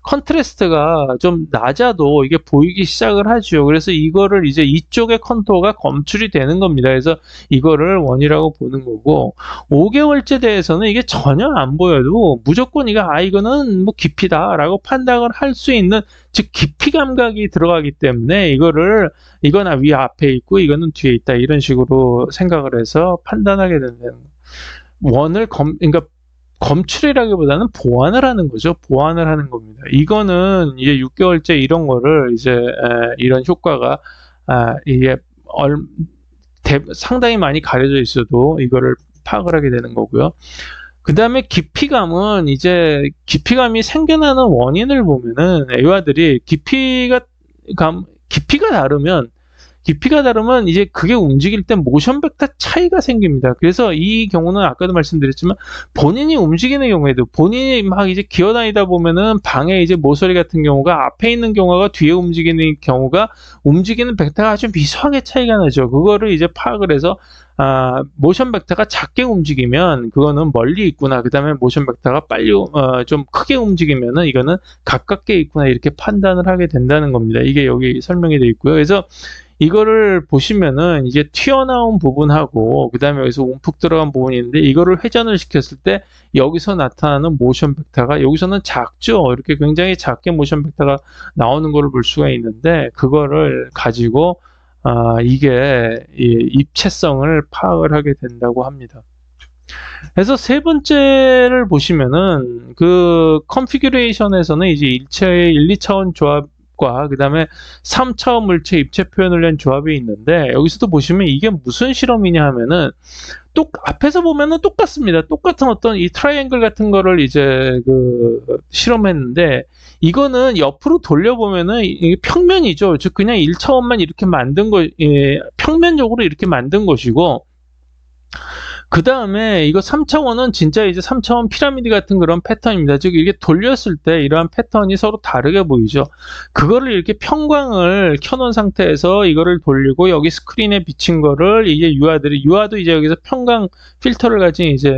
컨트라스트가 좀 낮아도 이게 보이기 시작을 하죠. 그래서 이거를 이제 이쪽의 컨토가 검출이 되는 겁니다. 그래서 이거를 원이라고 보는 거고, 5개월째 대해서는 이게 전혀 안 보여도 무조건 이거는 뭐 깊이다라고 판단을 할 수 있는, 즉 깊이 감각이 들어가기 때문에 이거는 위 앞에 있고 이거는 뒤에 있다, 이런 식으로 생각을 해서 판단하게 된다는 거예요. 그러니까 검출이라기보다는 보완을 하는 거죠. 보완을 하는 겁니다. 이거는 이제 6개월째 이런 거를 이제 이런 효과가 이게 상당히 많이 가려져 있어도 이거를 파악을 하게 되는 거고요. 그 다음에 깊이감은 이제 깊이감이 생겨나는 원인을 보면은 애와들이 깊이가 다르면 이제 그게 움직일 때 모션 벡터 차이가 생깁니다. 그래서 이 경우는 아까도 말씀드렸지만 본인이 움직이는 경우에도 본인이 막 이제 기어다니다 보면은 방에 이제 모서리 같은 경우가 앞에 있는 경우가 뒤에 움직이는 경우가 움직이는 벡터가 아주 미세하게 차이가 나죠. 그거를 이제 파악을 해서 모션 벡터가 작게 움직이면 그거는 멀리 있구나. 그 다음에 모션 벡터가 빨리 좀 크게 움직이면은 이거는 가깝게 있구나, 이렇게 판단을 하게 된다는 겁니다. 이게 여기 설명이 되어 있고요. 그래서 이거를 보시면은 이제 튀어나온 부분하고 그 다음에 여기서 움푹 들어간 부분이 있는데, 이거를 회전을 시켰을 때 여기서 나타나는 모션 벡터가 여기서는 작죠. 이렇게 굉장히 작게 모션 벡터가 나오는 거를 볼 수가 있는데, 그거를 가지고 이게 입체성을 파악을 하게 된다고 합니다. 그래서 세 번째를 보시면은 그 컨피규레이션에서는 이제 2차원 조합과 그 다음에 3차원 물체 입체 표현을 낸 조합이 있는데, 여기서도 보시면 이게 무슨 실험이냐 하면은 앞에서 보면은 똑같습니다. 똑같은 어떤 이 트라이앵글 같은 거를 이제 실험했는데, 이거는 옆으로 돌려보면은 이게 평면이죠. 즉 그냥 1차원만 이렇게 만든 평면적으로 이렇게 만든 것이고, 그 다음에 이거 3차원은 진짜 이제 3차원 피라미드 같은 그런 패턴입니다. 즉 이게 돌렸을 때 이러한 패턴이 서로 다르게 보이죠. 그거를 이렇게 평광을 켜놓은 상태에서 이거를 돌리고 여기 스크린에 비친 거를 이게 유아도 이제 여기서 평광 필터를 가진 이제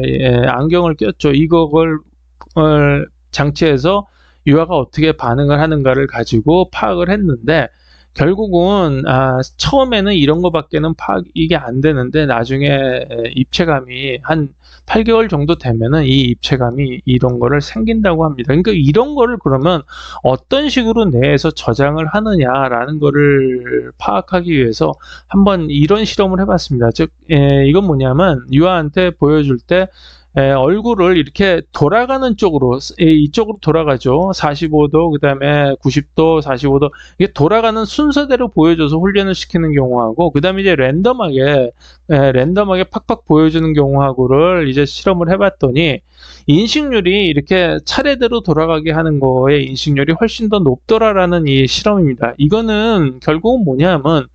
안경을 꼈죠. 이걸 장치해서 유아가 어떻게 반응을 하는가를 가지고 파악을 했는데, 결국은 처음에는 이런 거밖에는 파악이 안 되는데, 나중에 입체감이 한 8개월 정도 되면은 이 입체감이 이런 거를 생긴다고 합니다. 그러니까 이런 거를 그러면 어떤 식으로 뇌에서 저장을 하느냐라는 거를 파악하기 위해서 한번 이런 실험을 해봤습니다. 즉 이건 뭐냐면 유아한테 보여줄 때 얼굴을 이렇게 돌아가는 쪽으로, 이쪽으로 돌아가죠. 45도, 그 다음에 90도, 45도, 이게 돌아가는 순서대로 보여줘서 훈련을 시키는 경우하고, 그 다음에 이제 랜덤하게 팍팍 보여주는 경우하고를 이제 실험을 해봤더니, 인식률이 이렇게 차례대로 돌아가게 하는 거에 인식률이 훨씬 더 높더라라는 이 실험입니다. 이거는 결국은 뭐냐면,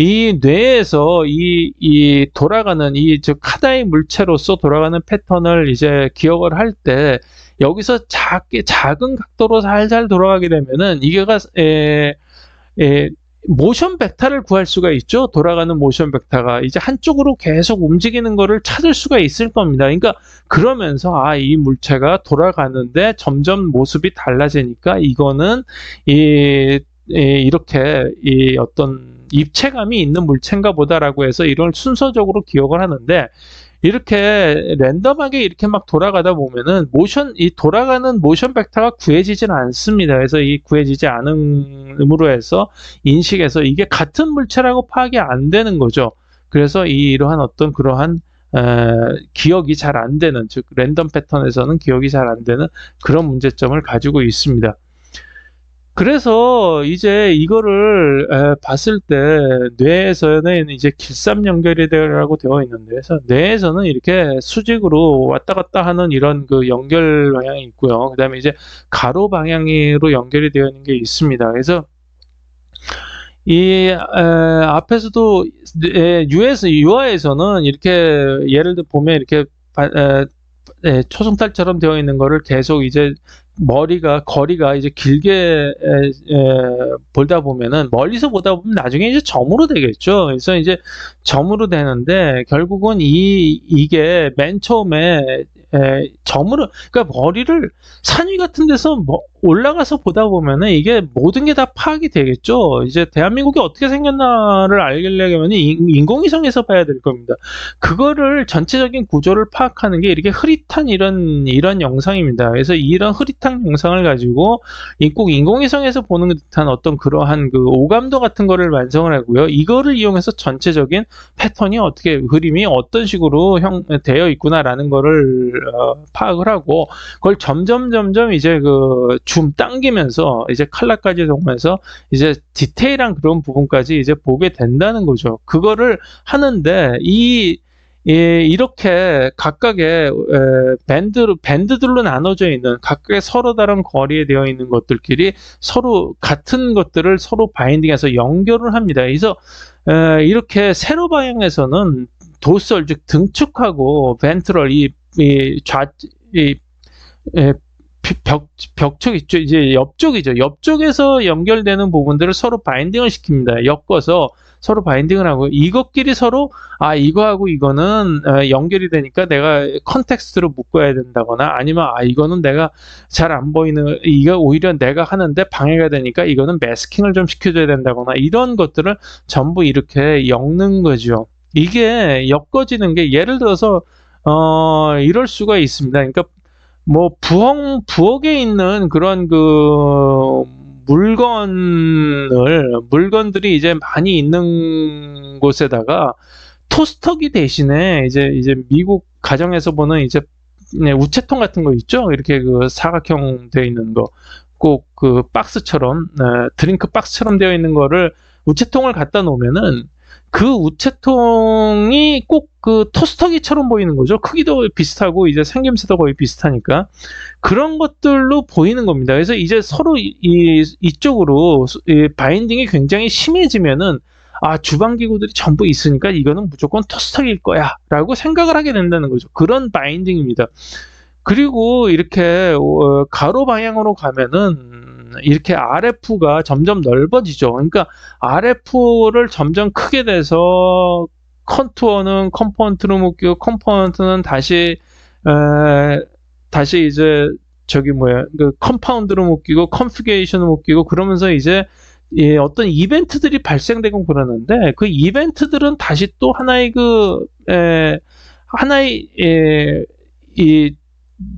이 뇌에서 이 돌아가는 즉 하나의 물체로서 돌아가는 패턴을 이제 기억을 할 때, 여기서 작은 각도로 살살 돌아가게 되면은 이게가 모션 벡터를 구할 수가 있죠. 돌아가는 모션 벡터가 이제 한쪽으로 계속 움직이는 거를 찾을 수가 있을 겁니다. 그러니까 그러면서 이 물체가 돌아가는데 점점 모습이 달라지니까 이거는 이렇게 어떤 입체감이 있는 물체인가 보다라고 해서 이런 순서적으로 기억을 하는데, 이렇게 랜덤하게 이렇게 막 돌아가다 보면은 돌아가는 모션 벡터가 구해지지는 않습니다. 그래서 이 구해지지 않음으로 해서 인식에서 이게 같은 물체라고 파악이 안 되는 거죠. 그래서 이러한 어떤 그러한 기억이 잘 안 되는, 즉 랜덤 패턴에서는 기억이 잘 안 되는 그런 문제점을 가지고 있습니다. 그래서 이제 이거를 봤을 때 뇌에서는 이제 길쌈 연결이라고 되어 있는데, 그래서 뇌에서는 이렇게 수직으로 왔다 갔다 하는 이런 그 연결 방향이 있고요. 그다음에 이제 가로 방향으로 연결이 되어 있는 게 있습니다. 그래서 이 앞에서도 유아에서는 이렇게 예를 들어 보면 이렇게 초승달처럼 되어 있는 거를 계속 이제 거리가 이제 길게 보다 보면은, 멀리서 보다 보면 나중에 이제 점으로 되겠죠. 그래서 이제 점으로 되는데, 결국은 이게 맨 처음에 점으로, 그러니까 머리를 산 위 같은 데서 올라가서 보다 보면은 이게 모든 게 다 파악이 되겠죠. 이제 대한민국이 어떻게 생겼나를 알려면 인공위성에서 봐야 될 겁니다. 그거를 전체적인 구조를 파악하는 게 이렇게 흐릿한 이런 영상입니다. 그래서 이런 흐릿한 영상을 가지고 꼭 인공위성에서 보는 듯한 어떤 그러한 그 오감도 같은 거를 완성을 하고요. 이거를 이용해서 전체적인 패턴이 어떻게, 흐름이 어떤 식으로 되어 있구나라는 거를 파악을 하고, 그걸 점점 이제 그 줌 당기면서 이제 컬러까지 오면서 이제 디테일한 그런 부분까지 이제 보게 된다는 거죠. 그거를 하는데 이렇게 각각의 밴드들로 나눠져 있는, 각각의 서로 다른 거리에 되어 있는 것들끼리 서로 같은 것들을 서로 바인딩해서 연결을 합니다. 그래서 이렇게 세로 방향에서는 도설, 즉 등축하고 벤트럴, 벽쪽 있죠. 이제 옆쪽이죠. 옆쪽에서 연결되는 부분들을 서로 바인딩을 시킵니다. 엮어서 서로 바인딩을 하고, 이것끼리 서로 이거하고 이거는 연결이 되니까 내가 컨텍스트로 묶어야 된다거나, 아니면 이거는 내가 잘 안 보이는, 이거 오히려 내가 하는데 방해가 되니까 이거는 매스킹을 좀 시켜줘야 된다거나, 이런 것들을 전부 이렇게 엮는 거죠. 이게 엮어지는 게, 예를 들어서 이럴 수가 있습니다. 그러니까 뭐 부엌에 있는 그런 그 물건들이 이제 많이 있는 곳에다가 토스터기 대신에 이제 미국 가정에서 보는 이제 우체통 같은 거 있죠? 이렇게 그 사각형 되어 있는 거, 꼭 그 박스처럼, 드링크 박스처럼 되어 있는 거를 우체통을 갖다 놓으면은, 그 우체통이 꼭 그 토스터기처럼 보이는 거죠. 크기도 비슷하고 이제 생김새도 거의 비슷하니까 그런 것들로 보이는 겁니다. 그래서 이제 서로 이쪽으로 바인딩이 굉장히 심해지면은, 주방 기구들이 전부 있으니까 이거는 무조건 토스터기일 거야 라고 생각을 하게 된다는 거죠. 그런 바인딩입니다. 그리고 이렇게 가로 방향으로 가면은 이렇게 RF가 점점 넓어지죠. 그러니까 RF를 점점 크게 돼서 컨투어는 컴포넌트로 묶이고, 컴포넌트는 다시 이제 그 컴파운드로 묶이고, 컨피규레이션으로 묶이고, 그러면서 이제 어떤 이벤트들이 발생되고 그러는데, 그 이벤트들은 다시 또 하나의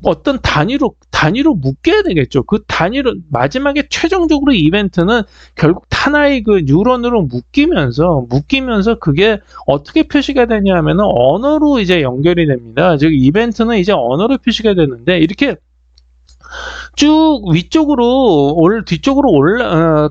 어떤 단위로 묶여야 되겠죠. 그 단위로, 마지막에 최종적으로 이벤트는 결국 하나의 그 뉴런으로 묶이면서 그게 어떻게 표시가 되냐 하면은 언어로 이제 연결이 됩니다. 즉 이벤트는 이제 언어로 표시가 되는데, 이렇게 쭉 뒤쪽으로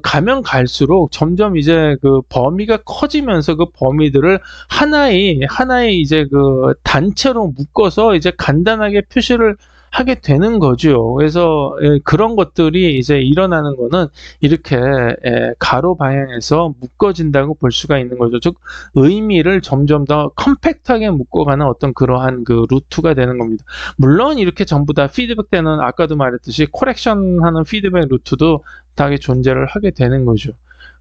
가면 갈수록 점점 이제 그 범위가 커지면서, 그 범위들을 하나의 이제 그 단체로 묶어서 이제 간단하게 표시를 하게 되는 거죠. 그래서 그런 것들이 이제 일어나는 거는 이렇게 가로 방향에서 묶어진다고 볼 수가 있는 거죠. 즉 의미를 점점 더 컴팩트하게 묶어가는 어떤 그러한 그 루트가 되는 겁니다. 물론 이렇게 전부 다 피드백되는, 아까도 말했듯이 코렉션하는 피드백 루트도 다 존재를 하게 되는 거죠.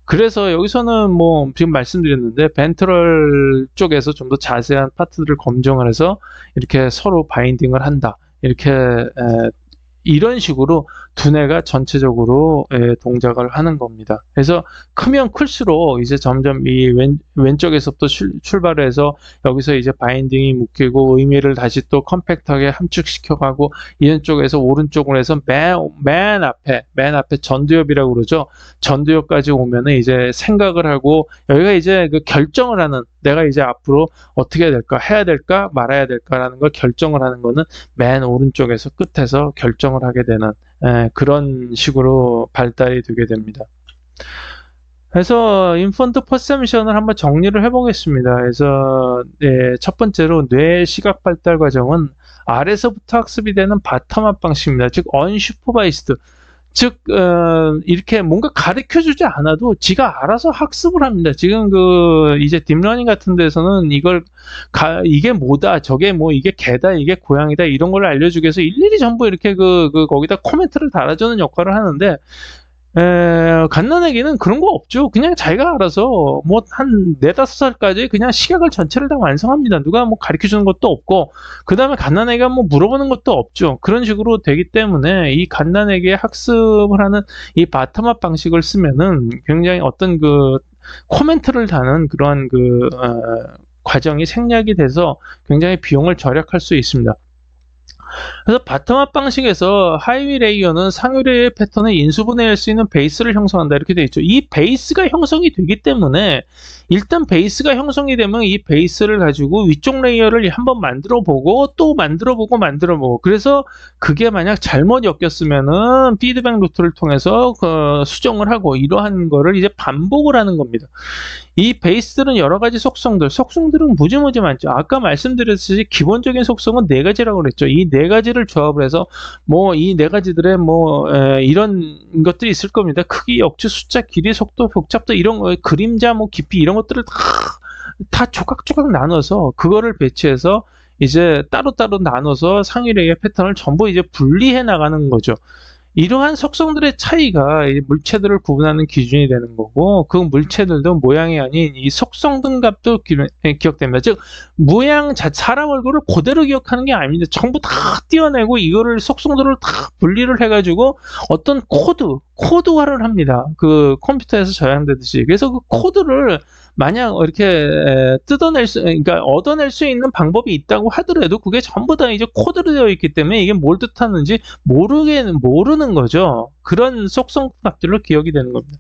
그래서 여기서는 뭐 지금 말씀드렸는데, 벤트럴 쪽에서 좀 더 자세한 파트들을 검증을 해서 이렇게 서로 바인딩을 한다, 이렇게 이런 식으로 두뇌가 전체적으로 동작을 하는 겁니다. 그래서 크면 클수록 이제 점점 이 왼쪽에서부터 출발을 해서 여기서 이제 바인딩이 묶이고, 의미를 다시 또 컴팩트하게 함축시켜가고, 이쪽에서 오른쪽으로 해서 맨 앞에 전두엽이라고 그러죠. 전두엽까지 오면은 이제 생각을 하고, 여기가 이제 그 결정을 하는, 내가 이제 앞으로 어떻게 해야 될까, 해야 될까, 말아야 될까라는 걸 결정을 하는 거는 맨 오른쪽에서 끝에서 결정을 하게 되는 그런 식으로 발달이 되게 됩니다. 그래서 인펀트 퍼셉션을 한번 정리를 해보겠습니다. 그래서 첫 번째로 뇌 시각 발달 과정은 아래서부터 학습이 되는 바텀업 방식입니다. 즉 언슈퍼바이스드, 즉 이렇게 뭔가 가르쳐주지 않아도 지가 알아서 학습을 합니다. 지금 이제 딥러닝 같은 데서는 이걸 이게 뭐다, 저게 뭐, 이게 개다, 이게 고양이다, 이런 걸 알려주기 위해서 일일이 전부 이렇게 거기다 코멘트를 달아주는 역할을 하는데, 갓난아기는 그런 거 없죠. 그냥 자기가 알아서 뭐 한 4-5살까지 그냥 시각을 전체를 다 완성합니다. 누가 뭐 가르쳐 주는 것도 없고, 그 다음에 갓난아기가 뭐 물어보는 것도 없죠. 그런 식으로 되기 때문에 이 갓난아기의 학습을 하는 이 바텀업 방식을 쓰면은 굉장히 어떤 코멘트를 다는 그러한 과정이 생략이 돼서 굉장히 비용을 절약할 수 있습니다. 그래서 바텀업 방식에서 하위 레이어는 상위 레이어 패턴을 인수분해할 수 있는 베이스를 형성한다, 이렇게 되어 있죠. 이 베이스가 형성이 되기 때문에 일단 베이스가 형성이 되면 이 베이스를 가지고 위쪽 레이어를 한번 만들어 보고 또 만들어 보고 그래서 그게 만약 잘못 엮였으면은 피드백 루트를 통해서 수정을 하고, 이러한 거를 이제 반복을 하는 겁니다. 이 베이스들은 여러 가지 속성들은 무지무지 많죠. 아까 말씀드렸듯이 기본적인 속성은 4가지라고 그랬죠. 이 4가지를 조합을 해서 뭐 이 4가지들의 이런 것들이 있을 겁니다. 크기, 역치, 숫자, 길이, 속도, 복잡도, 이런 거, 그림자, 뭐 깊이, 이런 것들을 다 조각조각 나눠서 그거를 배치해서 이제 따로따로 나눠서 상위 레이어 패턴을 전부 이제 분리해 나가는 거죠. 이러한 속성들의 차이가 이 물체들을 구분하는 기준이 되는 거고, 그 물체들도 모양이 아닌 이 속성 등값도 기억됩니다. 즉 모양 사람 얼굴을 그대로 기억하는 게 아닙니다. 전부 다 띄어내고 이거를 속성들을 다 분리를 해가지고 어떤 코드화를 합니다. 그 컴퓨터에서 저장되듯이. 그래서 그 코드를 만약 이렇게 그러니까 얻어낼 수 있는 방법이 있다고 하더라도 그게 전부 다 이제 코드로 되어 있기 때문에 이게 뭘 뜻하는지 모르는 거죠. 그런 속성 값들로 기억이 되는 겁니다.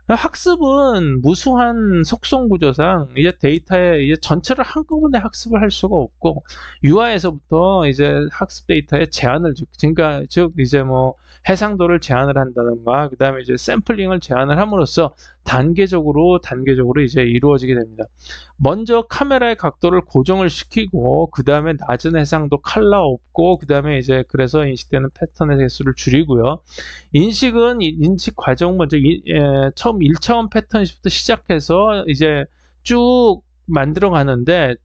학습은 무수한 속성 구조상 이제 데이터의 이제 전체를 한꺼번에 학습을 할 수가 없고, UI에서부터 이제 학습 데이터에 제한을 그러니까 즉 이제 뭐 해상도를 제한을 한다든가, 그 다음에 이제 샘플링을 제한을 함으로써 단계적으로 이제 이루어지게 됩니다. 먼저 카메라의 각도를 고정을 시키고, 그 다음에 낮은 해상도 칼라 없고, 그 다음에 이제 그래서 인식되는 패턴의 개수를 줄이고요. 인식은 인식 과정 먼저 처음 1차원 패턴부터 시작해서 이제 쭉 만들어 가는데,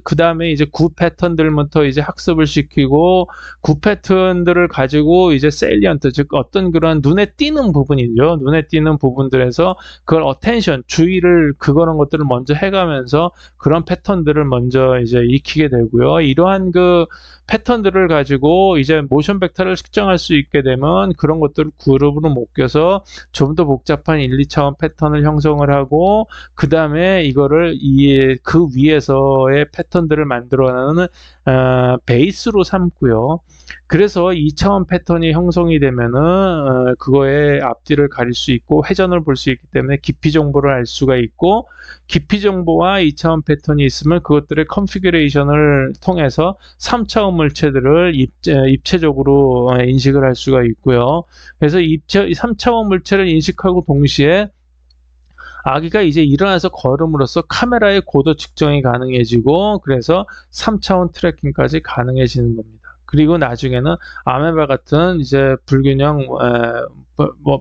그 다음에 이제 구 패턴들부터 이제 학습을 시키고, 구 패턴들을 가지고 이제 세일리언트, 즉 어떤 그런 눈에 띄는 부분이죠. 눈에 띄는 부분들에서 그걸 어텐션, 주의를 그런 것들을 먼저 해가면서 그런 패턴들을 먼저 이제 익히게 되고요. 이러한 패턴들을 가지고 이제 모션 벡터를 측정할 수 있게 되면 그런 것들을 그룹으로 묶여서 좀 더 복잡한 1, 2차원 패턴을 형성을 하고, 그 다음에 이거를 그 위에서의 패턴들을 만들어내는 베이스로 삼고요. 그래서 2차원 패턴이 형성이 되면은 그거의 앞뒤를 가릴 수 있고 회전을 볼 수 있기 때문에 깊이 정보를 알 수가 있고, 깊이 정보와 2차원 패턴이 있으면 그것들의 컨피규레이션을 통해서 3차원 물체들을 입체적으로 인식을 할 수가 있고요. 그래서 3차원 물체를 인식하고 동시에 아기가 이제 일어나서 걸음으로써 카메라의 고도 측정이 가능해지고, 그래서 3차원 트래킹까지 가능해지는 겁니다. 그리고 나중에는 아메바 같은 이제 불균형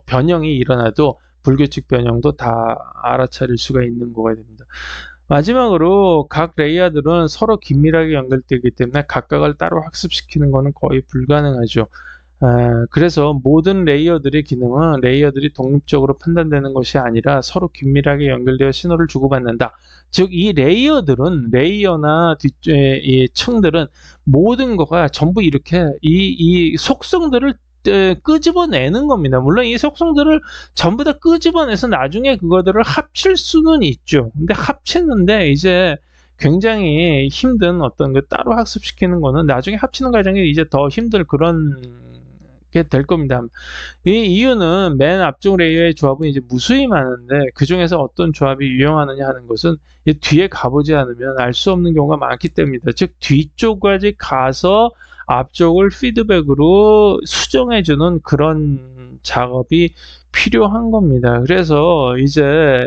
변형이 일어나도 불규칙 변형도 다 알아차릴 수가 있는 거가 됩니다. 마지막으로 각 레이어들은 서로 긴밀하게 연결되기 때문에 각각을 따로 학습시키는 것은 거의 불가능하죠. 그래서 모든 레이어들의 기능은 레이어들이 독립적으로 판단되는 것이 아니라 서로 긴밀하게 연결되어 신호를 주고받는다. 즉 이 레이어나 이 층들은 모든 거가 전부 이렇게 이 속성들을 끄집어내는 겁니다. 물론 이 속성들을 전부 다 끄집어내서 나중에 그거들을 합칠 수는 있죠. 근데 합치는데 이제 굉장히 힘든 어떤 따로 학습시키는 거는 나중에 합치는 과정이 이제 더 힘들 그런 될 겁니다. 이 이유는 맨 앞쪽 레이어의 조합은 이제 무수히 많은데 그 중에서 어떤 조합이 유용하느냐 하는 것은 뒤에 가보지 않으면 알 수 없는 경우가 많기 때문입니다. 즉 뒤쪽까지 가서 앞쪽을 피드백으로 수정해주는 그런 작업이 필요한 겁니다. 그래서 이제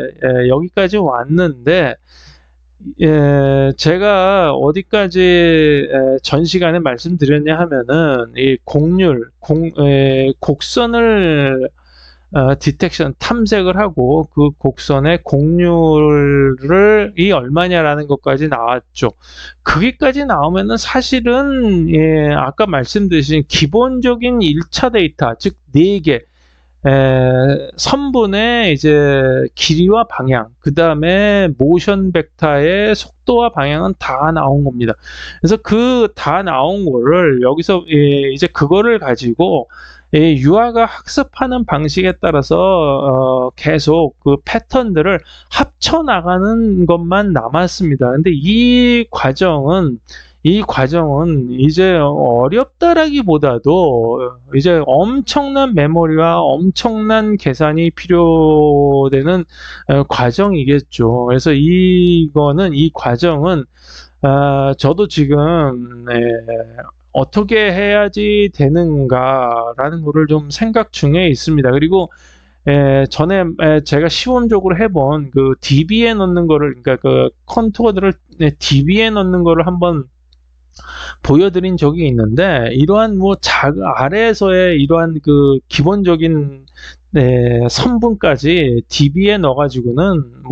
여기까지 왔는데 제가 어디까지 전 시간에 말씀드렸냐 하면은 이 곡선을 디텍션 탐색을 하고 그 곡선의 곡률이 얼마냐라는 것까지 나왔죠. 거기까지 나오면은 사실은 아까 말씀드린 기본적인 1차 데이터, 즉 4개 선분의 이제 길이와 방향, 그 다음에 모션 벡터의 속도와 방향은 다 나온 겁니다. 그래서 그 다 나온 거를 여기서 이제 그거를 가지고 유아가 학습하는 방식에 따라서 계속 그 패턴들을 합쳐 나가는 것만 남았습니다. 근데 이 과정은 이제 어렵다라기보다도 이제 엄청난 메모리와 엄청난 계산이 필요되는 과정이겠죠. 그래서 이 과정은 저도 지금 어떻게 해야지 되는가라는 거를 좀 생각 중에 있습니다. 그리고 전에 제가 시범적으로 해본 그 DB에 넣는 거를, 그러니까 그 컨투어들을 DB에 넣는 거를 한번 보여드린 적이 있는데, 이러한 아래에서의 이러한 그 기본적인 선분까지 DB에 넣어가지고는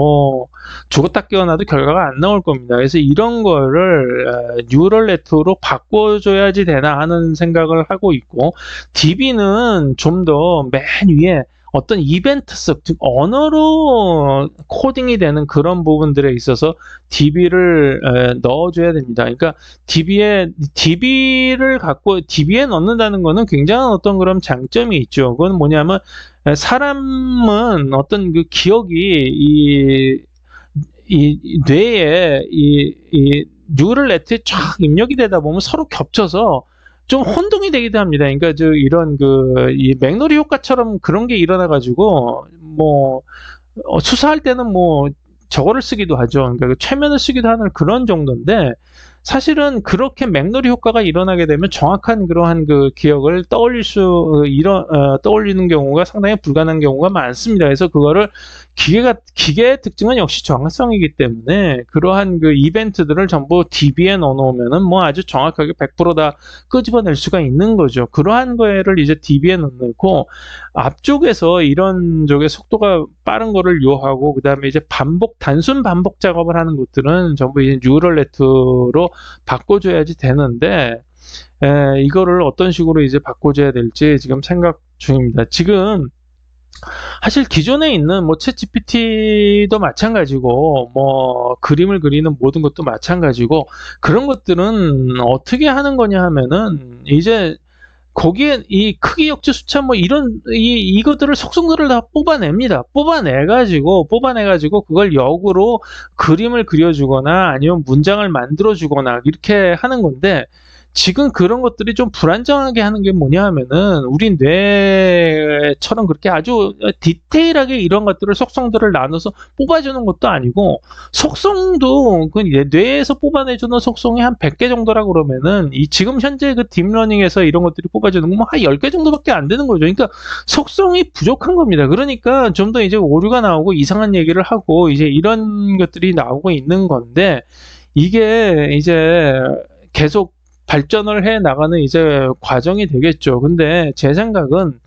죽었다 깨어나도 결과가 안 나올 겁니다. 그래서 이런 거를 뉴럴 네트워크로 바꿔줘야지 되나 하는 생각을 하고 있고, DB는 좀 더 맨 위에 어떤 이벤트성, 즉 언어로 코딩이 되는 그런 부분들에 있어서 DB를 넣어줘야 됩니다. 그러니까 DB에 넣는다는 거는 굉장한 어떤 그런 장점이 있죠. 그건 뭐냐면 사람은 어떤 그 기억이 이 뇌에 이 뉴럴 네트에 쫙 입력이 되다 보면 서로 겹쳐서 좀 혼동이 되기도 합니다. 그러니까 이런 이 맥너리 효과처럼 그런 게 일어나 가지고 수사할 때는 저거를 쓰기도 하죠. 그러니까 최면을 쓰기도 하는 그런 정도인데, 사실은 그렇게 맥너리 효과가 일어나게 되면 정확한 그러한 그 기억을 떠올리는 경우가 상당히 불가능한 경우가 많습니다. 그래서 그거를 기계의 특징은 역시 정확성이기 때문에 그러한 그 이벤트들을 전부 DB에 넣어놓으면은 아주 정확하게 100%다 끄집어낼 수가 있는 거죠. 그러한 거를 이제 DB에 넣고 앞쪽에서 이런 쪽의 속도가 빠른 거를 요하고, 그 다음에 이제 단순 반복 작업을 하는 것들은 전부 이제 뉴럴 네트로 바꿔줘야지 되는데, 이거를 어떤 식으로 이제 바꿔줘야 될지 지금 생각 중입니다. 지금 사실 기존에 있는 챗GPT도 마찬가지고 그림을 그리는 모든 것도 마찬가지고, 그런 것들은 어떻게 하는 거냐 하면은 이제 거기에 이 크기 역지 수차 이것들을 속성들을 다 뽑아내가지고 그걸 역으로 그림을 그려주거나 아니면 문장을 만들어주거나 이렇게 하는 건데, 지금 그런 것들이 좀 불안정하게 하는 게 뭐냐 하면은 우리 뇌처럼 그렇게 아주 디테일하게 이런 것들을 속성들을 나눠서 뽑아주는 것도 아니고, 속성도 그 뇌에서 뽑아내주는 속성이 한 100개 정도라고 그러면은 지금 현재 그 딥러닝에서 이런 것들이 뽑아주는 건 한 10개 정도밖에 안 되는 거죠. 그러니까 속성이 부족한 겁니다. 그러니까 좀 더 이제 오류가 나오고 이상한 얘기를 하고 이제 이런 것들이 나오고 있는 건데, 이게 이제 계속 발전을 해 나가는 이제 과정이 되겠죠. 근데 제 생각은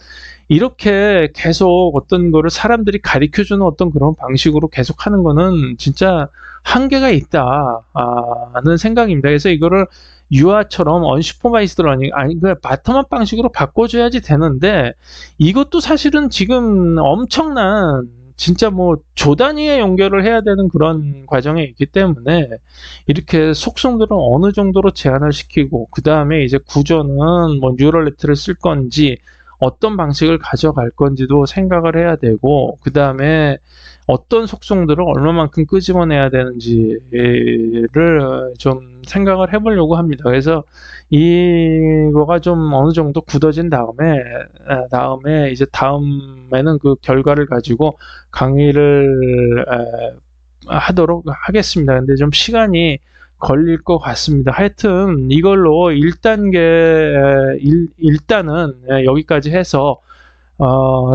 이렇게 계속 어떤 거를 사람들이 가르쳐주는 어떤 그런 방식으로 계속 하는 거는 진짜 한계가 있다는 생각입니다. 그래서 이거를 유아처럼 언슈퍼바이스드 러닝, 그 바텀업 방식으로 바꿔줘야지 되는데, 이것도 사실은 지금 엄청난 진짜 조 단위의 연결을 해야 되는 그런 과정에 있기 때문에, 이렇게 속성들은 어느 정도로 제한을 시키고, 그 다음에 이제 구조는 뉴럴 네트를 쓸 건지 어떤 방식을 가져갈 건지도 생각을 해야 되고, 그 다음에 어떤 속성들을 얼마만큼 끄집어내야 되는지를 좀 생각을 해보려고 합니다. 그래서 이거가 좀 어느 정도 굳어진 다음에 이제 다음에는 그 결과를 가지고 강의를 하도록 하겠습니다. 근데 좀 시간이 걸릴 것 같습니다. 하여튼 이걸로 1단계, 일단은 여기까지 해서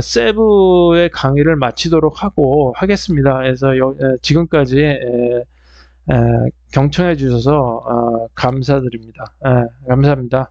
세부의 강의를 마치도록 하겠습니다. 그래서 지금까지 경청해 주셔서 감사드립니다. 감사합니다.